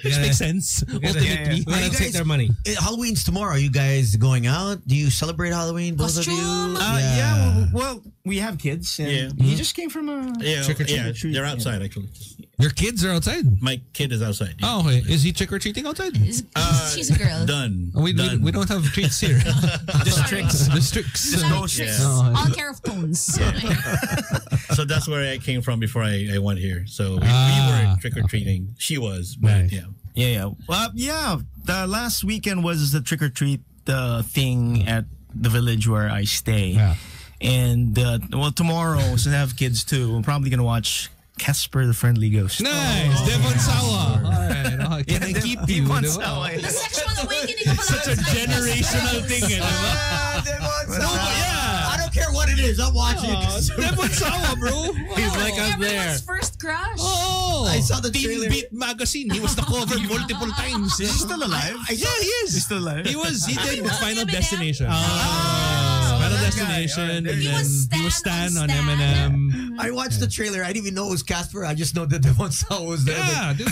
Which makes sense. Ultimately, We gotta take their money. Halloween's tomorrow. Are you guys going out? Do you celebrate Halloween, both of you? Yeah. Well, we have kids. And he just came from a trick or treat. They're outside actually. Your kids are outside. My kid is outside. Yeah. Oh, okay. Is he trick or treating outside? She's a girl. Done. We don't have treats here. Just tricks. Just tricks. Just ghosts. Yeah. All care of tones. So that's where I came from before I went here. So we were trick or treating. She was, but Nice. Yeah. Well, the last weekend was the trick or treat thing at the village where I stay. Yeah. And tomorrow, since I have kids too, I'm probably gonna watch Casper the Friendly Ghost. Nice. Devon Sawa. Alright. Can I keep you? Devon Diba? Sawa. The sexual awakening of a Such a generational thing. I don't care what it is. I'm watching it. Devon Sawa, bro. He's like us there. Everyone's first crush. Oh, I saw the Teen trailer. Beat magazine. He was the cover multiple times. Is he still alive? Yeah, he is. He's still alive. He did Final Eminem? Destination. Oh, Final that guy. Destination. Alright, And there you then go. he was Stan on Stan. Eminem. I watched the trailer. I didn't even know it was Casper. I just know that Devon Sawa was there. Yeah, dude.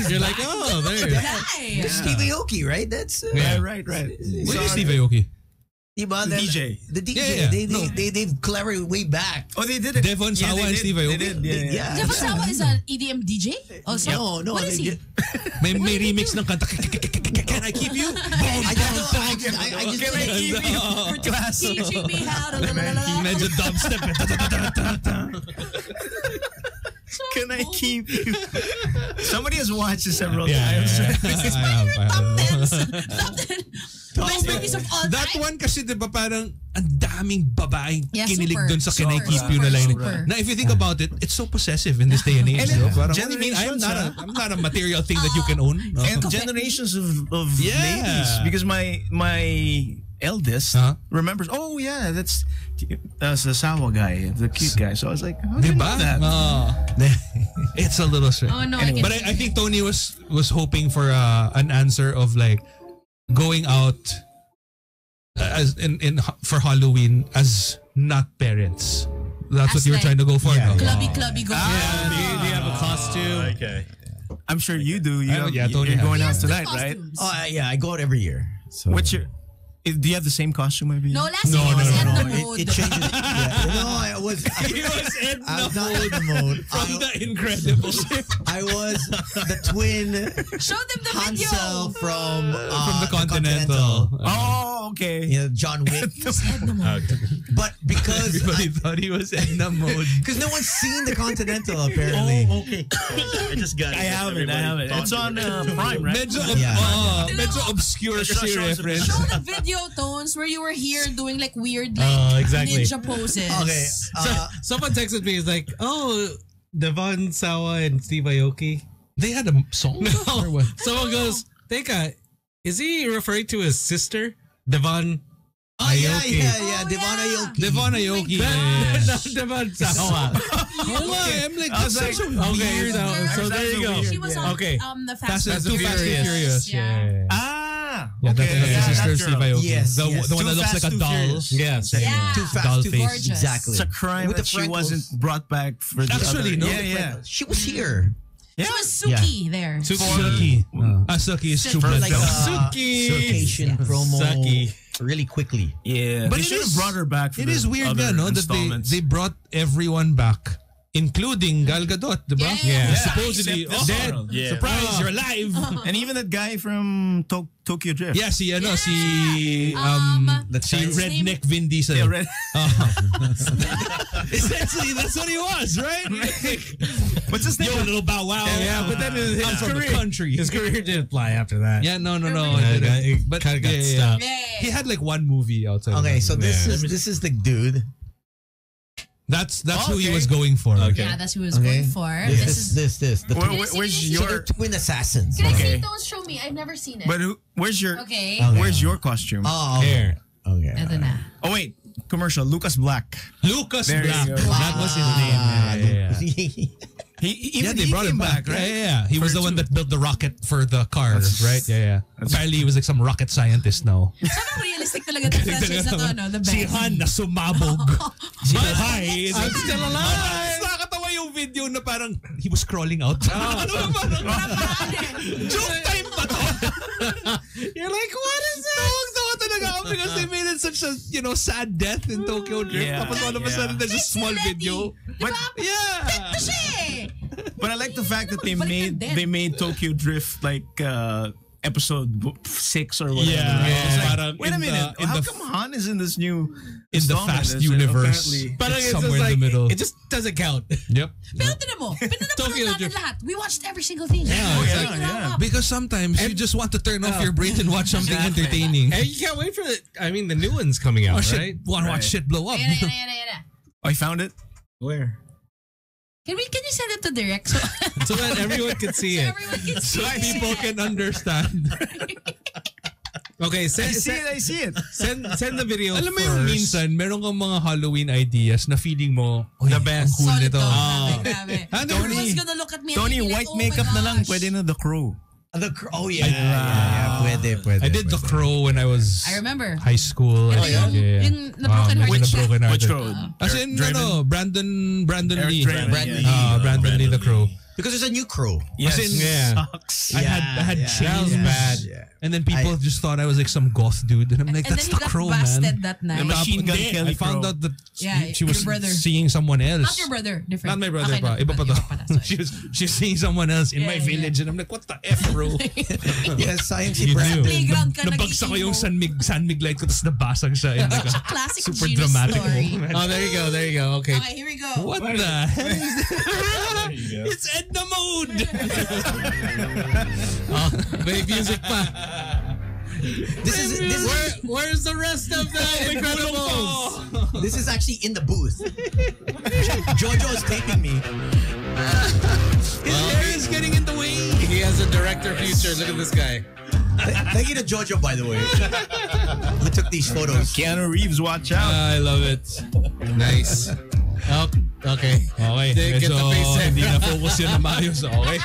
You're like, oh, there. Hi. There's Steve Aoki, right? That's Yeah, right. What is Steve Aoki? Diba? The DJ. The DJ. Yeah. They've collaborated way back. Oh, they did it. Devon Sawa and Steve They Aoki. did. Yeah. Devon Sawa is an EDM DJ? Also? No. What is he? May remix ng kanta. Can I keep you? I just Can I keep you? Teaching me how to Medyo dubstep. Can I keep you? Somebody has watched it several Yeah, times. I have. Best movies of all That time. one kasi diba parang ang daming babaeng Yeah, kinilig super. dun sa Can I Super, Keep You na line. super. Na if you think about it, it's so possessive in this day and age. And No? Parang, what do you mean? generations, I'm not a material thing that you can own. No? And generations of Yeah. ladies. Because my eldest remembers, oh yeah, that's the Sawa guy, the cute guy. So I was like, how do you know Diba? that? It's a little strange. Oh, no, Anyway. But I think Tony was hoping for an answer of like going out as in for Halloween as not parents. That's what As you were like- trying to go for, no? Clubby go. Yeah, do you have a costume? Okay. I'm sure you do. I know, yeah, Tony you're has. going out Yes, the tonight, right? costumes. Oh, yeah, I go out every year. So What's your? Do you have the same costume every year? No, last year was Edna mode. it changes. Yeah. No, I was not in the mode. From the Incredibles. I was the twin Show them the Hansel video. from the Continental. Oh, okay. You know, John Wick. Edna mode. But because Everybody thought he was Edna mode. no one's seen the Continental apparently. Oh, okay. I just got it. I have it. It's on Prime, right? Medyo obscure kasi Show us a reference. Show the video tones where you were here doing like weird like exactly. ninja poses. Okay. Someone texted me. He's like, oh, Devon Sawa and Steve Aoki. They had a song? Or No. what? Someone goes, Teka, is he referring to his sister, Devon Oh, yeah. Oh, Devon yeah. Aoki. Devon Aoki. Not Devon Sawa. I'm like, I was that's like, such a okay, weird. so there you go. She was on Okay. the Fast Fast and and Furious. Yeah. Ah, Yeah, okay. that's his sister that Steve girl. Aoki. Yes, the, yes. the one that Too looks Fast, like a Too doll. Furious. Yes. Yeah. Too fast, Doll too face. Gorgeous. Exactly. It's a crime With that the she freckles. wasn't brought back for the Actually, other. no. Yeah. She was here. Yeah. She was Suki there. Suki. Suki is True For Blood. like Suki. Circation promo Suki. really quickly. Yeah. But They it should have is- brought her back for It the is weird other nga, no? That installments. they brought everyone back. Including Gal Gadot, diba? Yeah. Supposedly, Except this dead. one. Yeah. Surprise, you're alive. And even that guy from Tokyo Drift. Yeah, si Let's si try- redneck Vin Diesel. Yeah, right. Essentially, that's what he was, right? What's his name? Yo, little Bow Wow. Yeah, but then his from the career, country. his career didn't fly after that. Yeah, no. It But kind of got yeah. stopped. He had like one movie outside. Okay, of so this is the dude. That's who he was going for. Okay. Yeah, that's who he was going for. This. The Where's so they're your? twin assassins. Can I see Okay. it? Don't show me. I've never seen it. But where's your? Okay. Where's your costume? Oh, Here. okay. Ito na. Oh wait, commercial. Lucas Black. Lucas There you Black. go. That was his name. Yeah. They brought him back, right? Yeah. He was the one that built the rocket for the car, right? Yeah. Apparently, he was like some rocket scientist now. Sobrang realistic talaga the franchise na to, no? The Si best. Han na sumabog. Buhay. I'm still alive. Nakakatawa yung video na parang he was crawling out. Joke time ba to? You're like, what is this? Tawa talaga ako because they made it such a, sad death in Tokyo Drift. Yeah, Tapos all of a sudden, there's a small video. But Yeah. But I like the fact that they Balik na din. made Tokyo Drift like episode 6 or whatever. Yeah. It's like, Parang wait a in minute, the- in how the- come Han is in this new In the installment? Fast It's universe. apparently- But It's it's somewhere just in the middle. It just doesn't count. Yep. Pero tinan mo, pinapanood Tokyo natin Drift. lahat. We watched every single thing. yeah. Because sometimes you just want to turn off your brain and watch something entertaining. And you can't wait for the new one's coming out, Oh shit! right? Want to watch shit blow up? Ayan na. Oh, I found it. Where? Can you send it to direct so, So that everyone can see so it. everyone can see So it? people can understand. Okay, I see it. send the video Alam mo first. yung minsan, meron kang mga Halloween ideas na feeling mo, The best. Ang cool Solid nito. to. Grabe. Tony, Everyone's gonna look at me Tony, and be white like, oh makeup my na lang. gosh. Pwede na The Crow. Pwede. I did The Crow when I was I remember. high school. Ito yung na-broken hearted With the siya. broken hearted. Which Crow? As in, Brandon Eric Lee. Draven, Brandon Lee, The Crow. Because there's a new Crow. Yes. As in, Sucks. I had Yeah. chains. That was bad. Yeah. And then people just thought I was like some goth dude. And I'm like, And that's then The you got Crow, busted man. that night. The Machine Gun Hindi, Kelly I found Crow. out that Yeah, she was your brother. seeing someone else. Not your brother. Different. Not my brother Okay, pa. not Iba pa your to. brother. Sorry. She's seeing someone else in Yeah, my yeah, village. And I'm like, what the F, bro? Yes, science You Brandon. do. Playground ka Nabagsak ko yung nag-emo. Sunmig light ko tapos nabasag siya. in like a Classic super Gino dramatic story. moment. Oh, there you go. Okay. Okay, here we go. What the hell is this? It's Edna mode! May music pa. This is Where's the rest of the Incredibles? this is actually in the booth. Jojo is taping me. His hair is getting in the way. He has a director future. Look at this guy. Thank you to Jojo, by the way, who took these photos. Keanu Reeves, watch out. I love it. Nice. Oh, okay. Okay, Get medyo the face in. hindi na focus yun na maayos. Okay.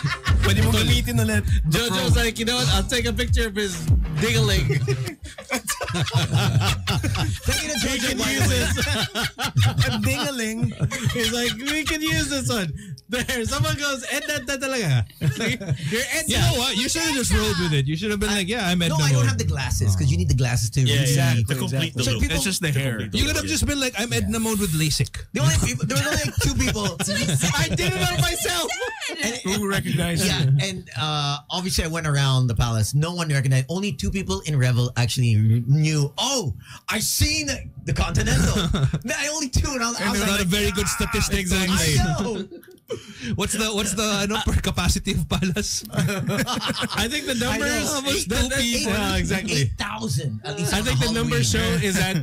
Pwede mo gamitin ulit. Jojo's like, you know what? I'll take a picture of his dingling. Thank you to Jojo, by the way. A dingaling. He's like, we can use this one. There, someone goes, Edna talaga. Like, you're Edna. You know what? You should have just rolled with it. You should have been like, yeah, I'm Edna No, I don't mode. have the glasses because you need the glasses to really see. Exactly. To complete the So look. people- It's just the hair. You could have just been like, I'm Edna mode with LASIK. There were only like two people. I did it on myself. Who recognized Yeah, and obviously I went around the palace. No one recognized. Only two people in Revel actually knew. Oh, I seen the Continental. I only two, and I was It's like, not a very good statistic. Exactly. I know. What's the per capacity of palace? I think the I numbers. know. Almost two people. Exactly. 8,000. At least I on think the Halloween. number show is at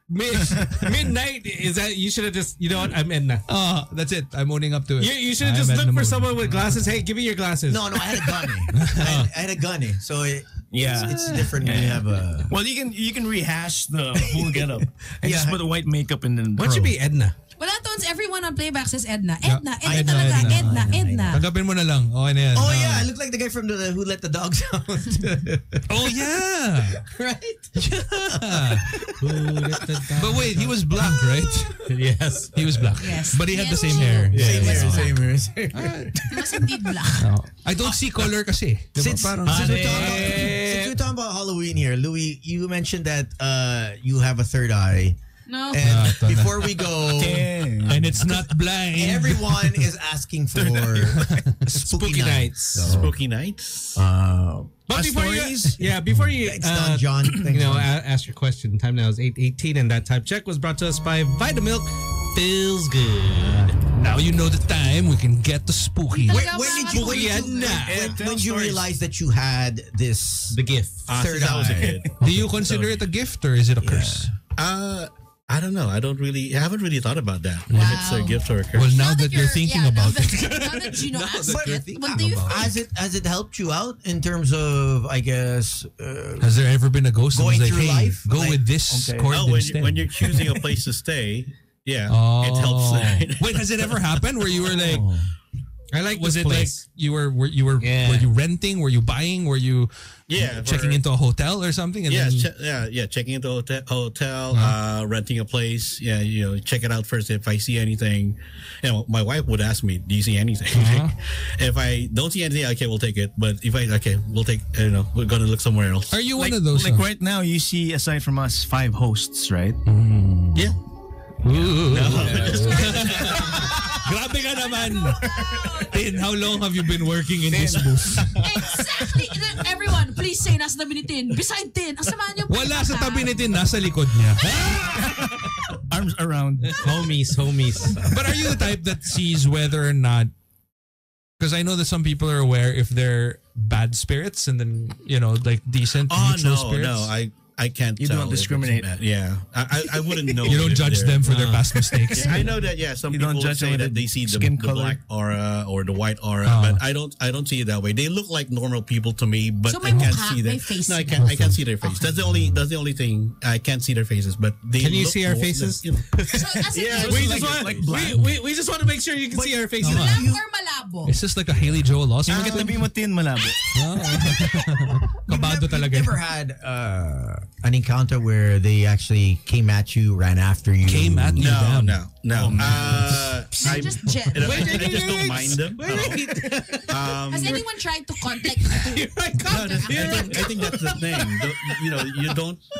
midnight. Is that you should have just, you know what? I'm Edna. That's it. I'm owning up to it. You should have I'm just Edna looked for mode. someone with glasses. Hey, give me your glasses. No, I had a gunny. I had a gunny. So Yeah. it's different when you have a. Well, you can rehash the whole getup and Yeah. just put the white makeup and then. Why don't you be Edna? Wala tones, everyone on playback says Edna. Yeah. Edna Edna, talaga. Edna. Edna. Tanggapin mo na lang. Okay na yan. Oh yeah, I look like the guy from the Who Let the Dogs Out. Oh yeah. Right? But wait, he was black, right? Yes. He was black. Yes. But he had the Yes. same hair. Same here. He was indeed black. No. I don't see color kasi. Diba? Since Parang- we're talking about Halloween here, Louis, you mentioned that you have a third eye. No. And ito na. before we go, And it's not blind. everyone is asking for spooky nights. So, Spooky nights. But before you, Thanks, Don John. you know, ask your question. Time now is 8:18, and that time check was brought to us by Vitamilk. Feels good. Now you know the time we can get the spooky. When did you realize that you had this gift? Third Since I was a eye? kid. Do you consider it a gift or is it a curse? I don't know. I haven't really thought about that. If it's a gift or a curse. Well, now that you're thinking about it. Now that Gino asked But it, what do you think? has it helped you out in terms of, I guess, Has there ever been a ghost that was going like, through hey, life? go Like, with this okay. cord Oh, instead? when you're choosing a place to stay, it helps. Wait, has it ever happened where you were like, I like was this it place. like were you renting? Were you buying? Were you checking into a hotel or something? And then, checking into a hotel, renting a place. Yeah, check it out first. If I see anything, my wife would ask me, "Do you see anything?" If I don't see anything, okay, we'll take it. But if we'll take. We're gonna look somewhere else. Are you Like, one of those? like right now, you see, aside from us, 5 hosts, right? Yeah. Grabe ka naman. Tin, how long have you been working in this booth? Exactly. Everyone, please say nasa tabi ni Tin. Beside Tin, asamahan niyo. Wala sa tabi ni Tin, nasa likod niya. Arms around. Homies. But are you the type that sees whether or not, because I know that some people are aware if they're bad spirits and then, like decent neutral spirits? No, I can't. You tell don't if it's discriminate. bad. Yeah, I wouldn't know. You don't if judge they're- them for their past mistakes. I know that. Yeah, some You people don't judge say them that with they see the skin color. black aura or the white aura, but I don't see it that way. They look like normal people to me, but So I may can't mukha, see them. may face. No, I can't see their face. That's the only thing I can't see their faces. But they Can you look see our more- faces? So, as in, Yeah, We like- just want like black. we just want to make sure you can see our faces. lamp or malabo? It's just like a Haley Joel Osment. Yung katabi mo, Tin, malabo. Kabado talaga. Never had an encounter where they actually came at you, ran after you. Came at you? No. They're just jet. I just don't mind them. Has anyone tried to contact you? I think that's the thing.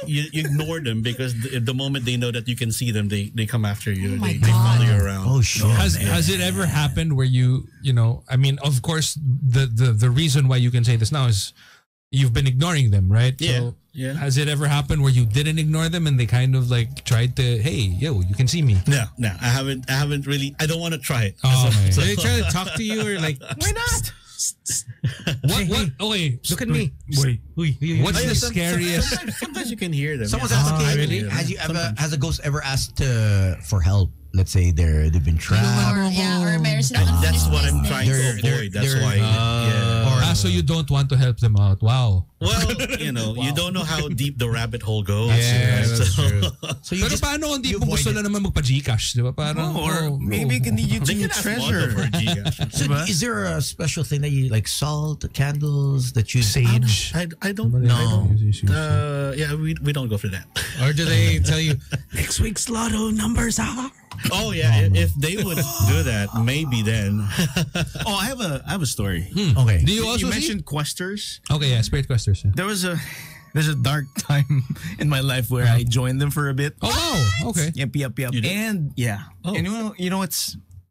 You ignore them because the moment they know that you can see them, they come after you. Oh my they follow you God. around. Oh, shit. Has it ever happened where I mean, of course, the reason why you can say this now is you've been ignoring them, right? Yeah, So yeah. Has it ever happened where you didn't ignore them and they kind of like tried to, hey, yo, you can see me? No, I haven't really. I don't want to try it. Oh, okay. Do they try to talk to you or like, why not? What? Okay. Look at me. What's the scariest? Sometimes you can hear them. Someone's yeah. asking, really? has a ghost ever asked for help? Let's say they've been trapped. Or meron silang That's unfinished what I'm business. trying to avoid. That's why. So you don't want to help them out. Wow. Well, you don't know how deep the rabbit hole goes. Yeah, that's true. So you Pero just paano kung di you mo gusto avoid lang naman magpa-Gcash, di ba? Parang, Or maybe can you They do can ask Mondo treasure? for a Gcash. So is there a special thing that you like, salt, candles that you Sage. I don't. No. We don't go for that. Or do they tell you next week's lotto numbers are? Oh yeah, if they would do that, maybe then. Oh, I have a story. Okay. Do you also You see? mentioned questers. Okay, yeah, Spirit Questers. Yeah. There's a dark time in my life where I joined them for a bit. Oh, wow. Okay. Yep. You did? And yeah. Oh. And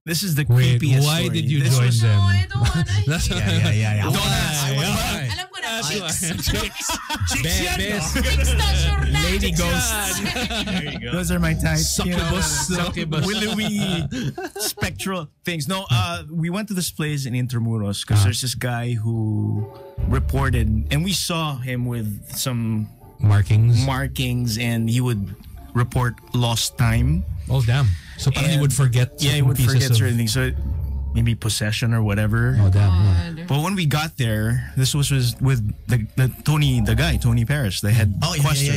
this is the Wait, creepiest why story. did you This join was- them? No, I don't wanna That's hear. Yeah. Why? Alam ko na, chicks. Bebes. Chicks na, sure na. Lady Chicks ghosts. na. Those are my types. Succubus. Willowy, spectral things. No, we went to this place in Intramuros because there's this guy who reported, and we saw him with some markings, and he would report lost time. Oh, damn. So parang he And- would forget Yeah, he certain would pieces forget of... certain things. So maybe possession or whatever. Oh, damn. Yeah. But when we got there, this was with the guy, Tony Paris, the head quester.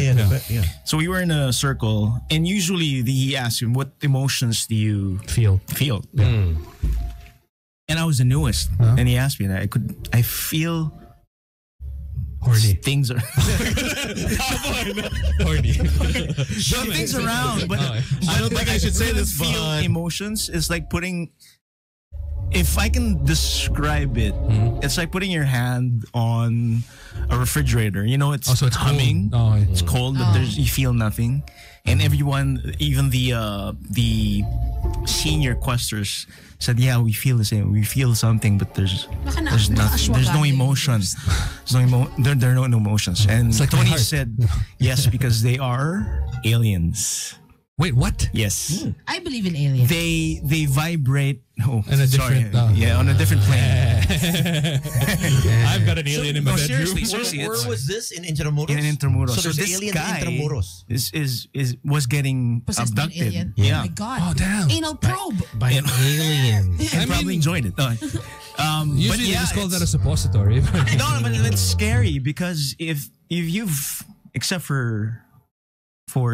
Yeah. So we were in a circle, and usually he asked him, "What emotions do you Feel. feel?" And I was the newest, and he asked me that. I feel Horny. things are Horny. things around, but I don't think I should say this, feel but emotions is like putting. If I can describe it, it's like putting your hand on a refrigerator. It's So it's humming. cold. Oh, It's cold, but you feel nothing. And everyone, even the senior questers said, "Yeah, we feel the same. We feel something, but there's nothing. There's no emotion. There are no emotions." And It's like my Tony heart. said, "Yes, because they are aliens." Wait, what? Yes. I believe in aliens. They vibrate. Oh, On a different, on a different plane. I've got an alien in my bedroom. Seriously, where was this in Intramuros? In Intramuros. So there's this aliens guy in Intramuros. was getting Possessed by an abducted. alien. Yeah. Oh my God. Oh, damn. Anal probe. By an alien. I probably enjoyed it. Usually but they yeah, just call that a it's- suppository. No, but it's scary because if you've, except for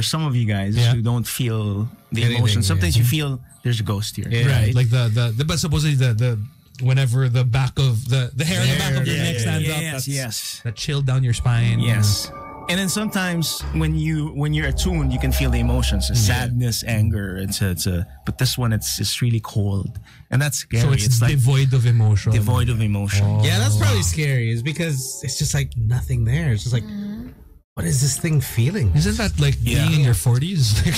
some of you guys who don't feel the Anything, emotion, sometimes yeah. you feel there's a ghost here. Right. Like the but supposedly the whenever the back of the hair on the back of your neck stands up. Yes, that's- yes. That chill down your spine. Yes. And then sometimes when you're attuned, you can feel the emotions, the sadness, anger. But this one, it's really cold, and that's scary. So it's like devoid of emotion. devoid of emotion. Oh. Yeah, that's probably scary. Is because it's just like nothing there. It's just like, what is this thing feeling? Isn't that like being in your 40s? I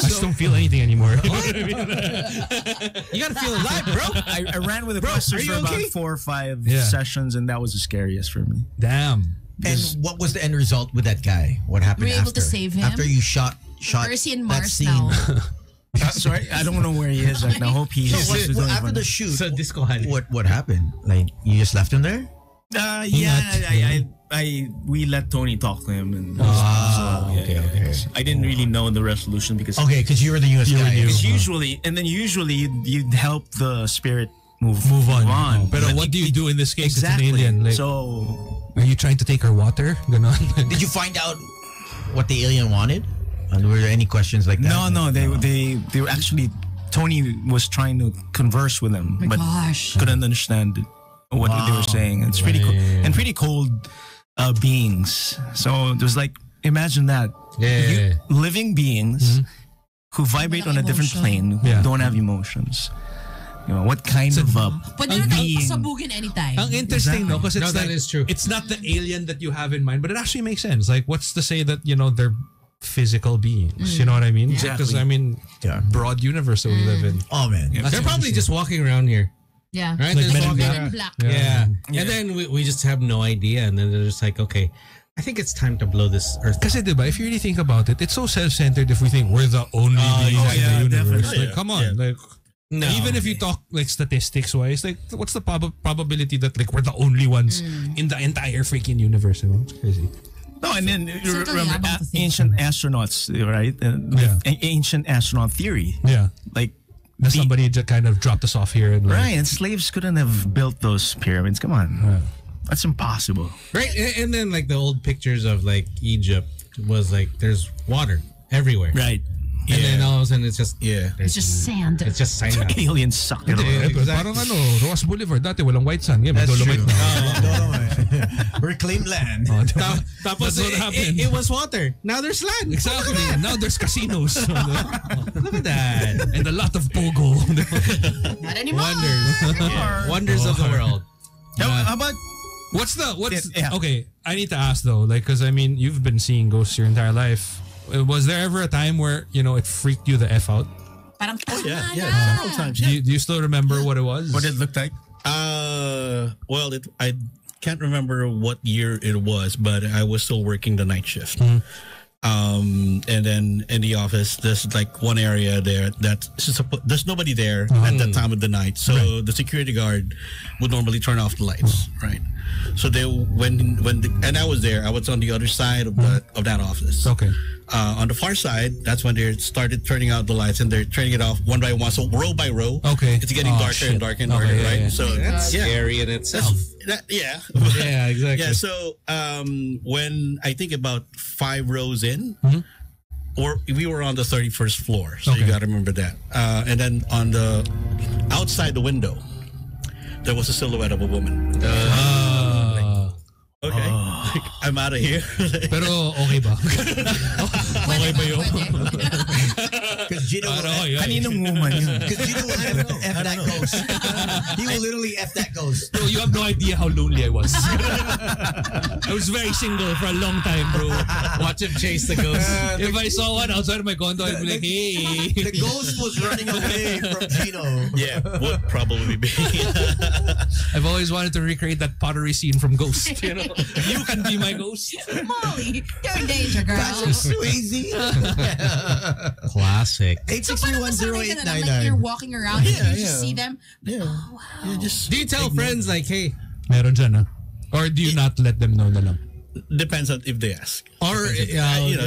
just don't feel anything anymore. You know what I mean? You gotta feel alive, bro. I ran with a professor are you for about okay? 4 or 5 Yeah. sessions, and that was the scariest for me. Damn. And what was the end result with that guy? What happened Were you after? able to save him? After you shot Or is he in that Mars scene. now? Sorry, I don't know where he is right now. Hope he's Well, doing after fine. the shoot, So disco hali. what happened? Like you just left him there? We let Tony talk to him, and okay. I didn't really know the resolution because Okay, because you were the US guy. because usually you'd help the spirit move on. But But what do you do in this case? exactly? It's an alien. Like, So are you trying to take her water? Ganon. Did you find out what the alien wanted? And were there any questions like that? no, they were actually, Tony was trying to converse with them, but Gosh. couldn't understand what they were saying. It's pretty cool and pretty cold beings. So it was like, imagine that. Yeah. Living beings who vibrate on a different plane, who Yeah. don't have emotions. You know, what kind of Pwede na being? pasabugin anytime. Ang interesting, no? Because it's No, that like, is true. It's not the alien that you have in mind, but it actually makes sense. Like, what's to say that, they're physical beings? You know what I mean? Because, broad universe that we live in. Oh man. They're probably just walking around here. Yeah. Right? Like They're Men in walking Black. around. Black. Yeah. And then we just have no idea. And then they're just like, okay, I think it's time to blow this earth. Kasi diba, if you really think about it, it's so self-centered if we think we're the only beings in the universe. definitely. Like, come on. Like, No. even if you talk like statistics-wise, like, what's the probability that like we're the only ones in the entire freaking universe? It's crazy. No, and then Sometimes remember yabang to think. ancient astronauts, right? Ancient astronaut theory. Yeah. Like, That somebody just kind of dropped us off here. And like, right, and slaves couldn't have built those pyramids. Come on. That's impossible. Right? And then like the old pictures of like Egypt was like there's water everywhere. Right. And then all of a sudden it's just It's just sand. It's just sand. Aliens suck it all. Parang Roas Boulevard, dati walang white sand. Yeah, may That's dolomite true. na. Reclaimed land. Tapos That's what happened. it was water. Now there's land. Exactly. Now there's casinos. Look at that. And a lot of pogo. Not anymore. Wonders of the world. How about Okay, I need to ask though, like, because I mean, you've been seeing ghosts your entire life. Was there ever a time where, it freaked you the F out? Parang several times. Do you still remember what it was? what it looked like? Well, I can't remember what year it was, but I was still working the night shift. And then in the office, there's like one area there there's nobody there at that time of the night. So the security guard would normally turn off the lights, right? So they and I was there. I was on the other side of that office. Okay. On the far side, that's when they started turning out the lights, and they're turning it off one by one. So row by row, Okay. it's getting darker and darker and darker, Okay, right? yeah. So That's scary in itself. yeah. Yeah, exactly. Yeah, so when I think about 5 rows in, or we were on the 31st floor, so you Okay. got to remember that. And then on the outside the window, there was a silhouette of a woman. Okay, I'm out of here. Pero okay ba? Okay ba yun? Because Gino will Kaninong woman yun? Because Gino will F that ghost. He will literally F that ghost. Bro, you have no idea how lonely I was. I was very single for a long time, bro. Watch him chase the ghost. If I saw one outside of my condo, I'd be like, hey. The ghost was running away from Gino. Yeah, would probably be. I've always wanted to recreate that pottery scene from Ghost. You can be my ghost. Molly, you're in danger, girl. Patrick Swayze. Classic. So parang masanay ka na lang, like you're walking around and you just see them. Yeah. Oh, wow. Just Do you tell friends like, hey, Meron dyan, or do you not let them know na lang? depends on if they ask. or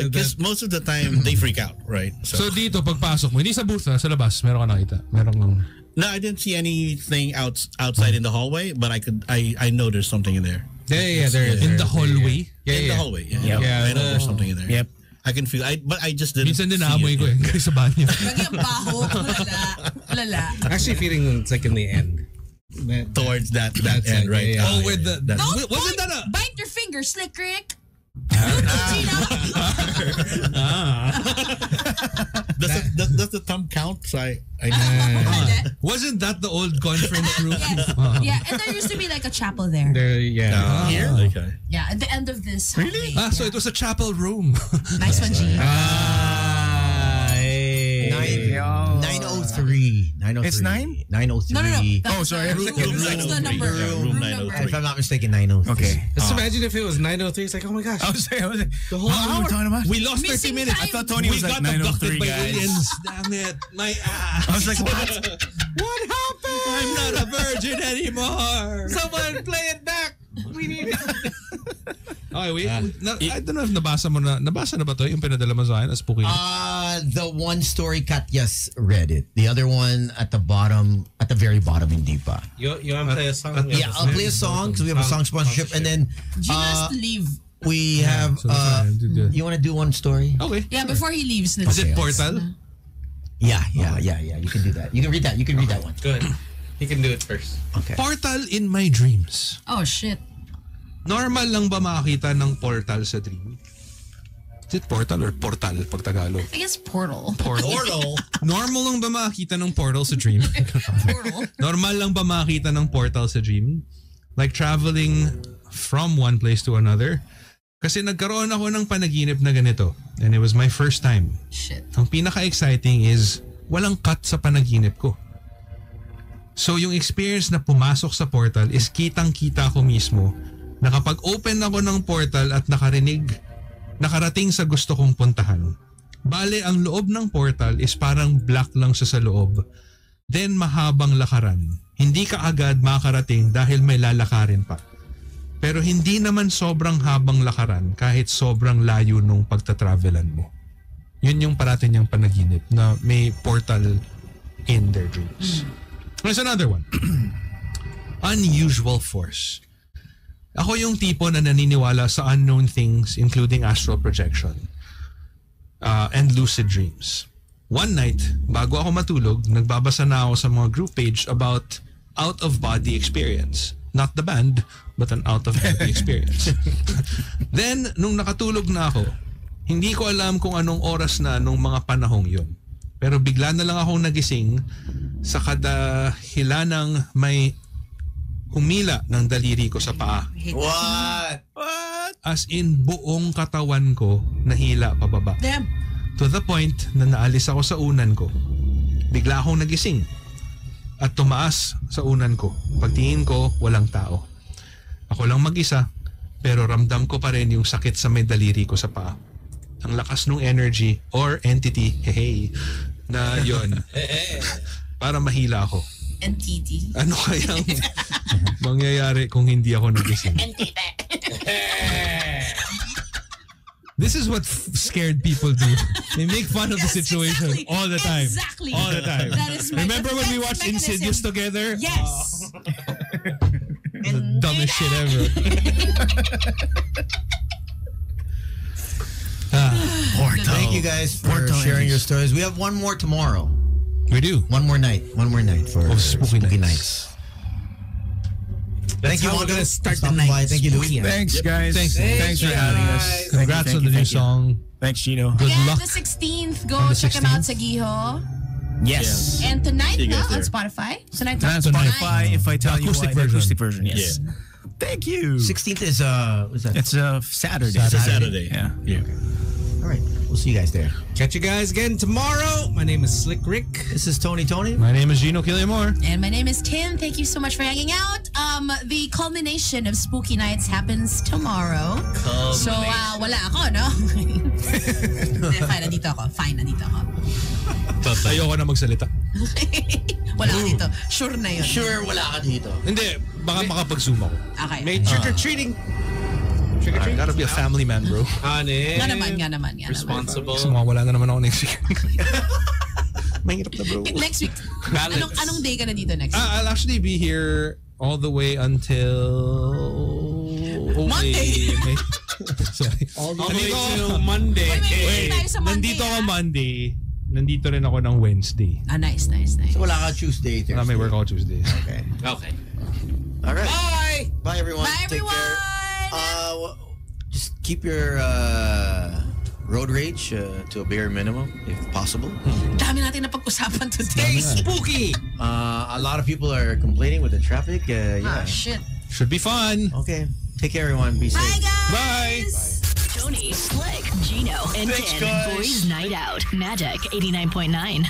Because most of the time they freak out, right? So dito, pagpasok mo, hindi sa booth, sa labas, meron ka nakita? Meron No, I didn't see anything outside in the hallway, but I know there's something in there. Yeah, there is. in the hallway? In the hallway, Yeah. I know there's something in there. Yep. I can feel. But I just didn't. Minsan din see naamoy it. ko sa banyo. Lagi ang baho. Lala. Actually feeling it's like in the end. Towards that That's end, it, right? yeah. Oh, with the... Don't Wasn't that a... bite your finger, Slick Rick. Does the thumb count? So I Wasn't that the old conference room? Yeah, and there used to be like a chapel there. here. Okay. Yeah, at the end of this. Really? hallway. So it was a chapel room. Nice one, G. 903. 903. It's 9? 903. No. Oh, sorry. That's the number. Room 903. If I'm not mistaken, 903. Okay. Just imagine if it was 9:03. It's like, oh my gosh. I was like, The whole how hour. we talking about? We lost 30 Missing minutes. time. I thought Tony was We like got abducted 903, by guys. aliens. Damn it. My ass. I was like, what? What happened? I'm not a virgin anymore. Someone play it back. We need it. Okay, wait. I don't know if nabasa na ba to? Yung pinadala mo sa akin, spooky. The one story Katya's read it. The other one at the very bottom, hindi pa. You want to play a song? Yeah, I'll play a song because we have a song sponsorship. And then G has to leave. we have, you want to do one story? Okay. Yeah, before he leaves. Is it Portal? Yeah. You can do that. You can read that. You can read that one. Good. He can do it first. Okay. Portal in my dreams. Oh, shit. Normal lang ba makakita ng portal sa dream? Is it portal or portal pag Tagalog? I guess portal. Portal? Normal lang ba makakita ng portal sa dream? Portal. Normal lang ba makakita ng portal sa dream? Like traveling from one place to another? Kasi nagkaroon ako ng panaginip na ganito. And it was my first time. Shit. Ang pinaka-exciting is walang cut sa panaginip ko. So yung experience na pumasok sa portal is kitang-kita ko mismo na kapag open ako ng portal at nakarating sa gusto kong puntahan. Bale, ang loob ng portal is parang black lang siya sa loob. Then mahabang lakaran. Hindi ka agad makarating dahil may lalakarin pa. Pero hindi naman sobrang habang lakaran kahit sobrang layo nung pagtatravelan mo. Yun yung parati niyang panaginip na may portal in their dreams. There's another one. Unusual force. Ako yung tipo na naniniwala sa unknown things including astral projection and lucid dreams. One night, bago ako matulog, nagbabasa na ako sa mga group page about out-of-body experience. Not the band, but an out-of-body experience. Then, nung nakatulog na ako, hindi ko alam kung anong oras na nung mga panahong yun. Pero bigla na lang akong nagising sa kadahilanang may humila ng daliri ko sa paa. What? As in, buong katawan ko nahila pababa. Damn. To the point na naalis ako sa unan ko. Bigla akong nagising at tumaas sa unan ko. Pagtingin ko, walang tao. Ako lang mag-isa, pero ramdam ko pa rin yung sakit sa may daliri ko sa paa. Ang lakas ng energy or entity, na yon para mahila ako. NTT. Ano kayang mangyayari kung hindi ako nagising? This is what scared people do. They make fun of the situation all the time. Exactly. All the time. That is my Remember when we defense watched mechanism. Insidious together? Yes. The dumbest shit ever. Thank you guys for sharing your stories. We have one more tomorrow. We do. One more night for Spooky nights. That's Thank you, how we're Mondo. gonna start the Stopping night. by. Thank you, Louis. Thanks, guys. Thanks for having us. Congrats on the new song. Thanks, Gino. Good Again, luck. the 16th. Go On the check him out 16th? sa Giho. Yes. And tonight See you na guys on there. Spotify. Tonight On Spotify, if I tell you acoustic why, the version. acoustic version. Yes. Thank you. 16th is what's that? It's a Saturday. It's a Saturday. Yeah. All right. We'll see See you guys there. Catch you guys again tomorrow. My name is Slick Rick. This is Tony. My name is Gino Killiamore. And my name is Tin. Thank you so much for hanging out. The culmination of Spooky Nights happens tomorrow. So, wala ako, no? Fine, nandito ako. Ayoko na magsalita. Wala ka dito. Sure na yun. Sure, wala ka dito. Hindi, baka makapag-zoom ako. Okay. May trick-or-treating. I gotta be a family man, bro. Nga naman. Responsible. Kasi wala na naman ako next week. Mahirap na, bro. Next week. Anong day ka na dito next week? I'll actually be here all the way until Monday. Sorry. All the way till Monday. Wait, tayo sa Monday. Nandito ako Monday. Nandito rin ako ng Wednesday. Nice. So wala ka Tuesday, Thursday. May work ako Tuesday. Okay. All right. Bye. Bye, everyone. Bye, Take everyone. care. Just keep your road rage to a bare minimum, if possible. Dami natin na pag-usapan today. Spooky. A lot of people are complaining with the traffic. Shit. Should be fun. Okay. Take care, everyone. Be safe. Bye, guys. Bye. Tony, Slick, Gino, and Thanks, Tin. guys. Boys Night Out. Magic 89.9.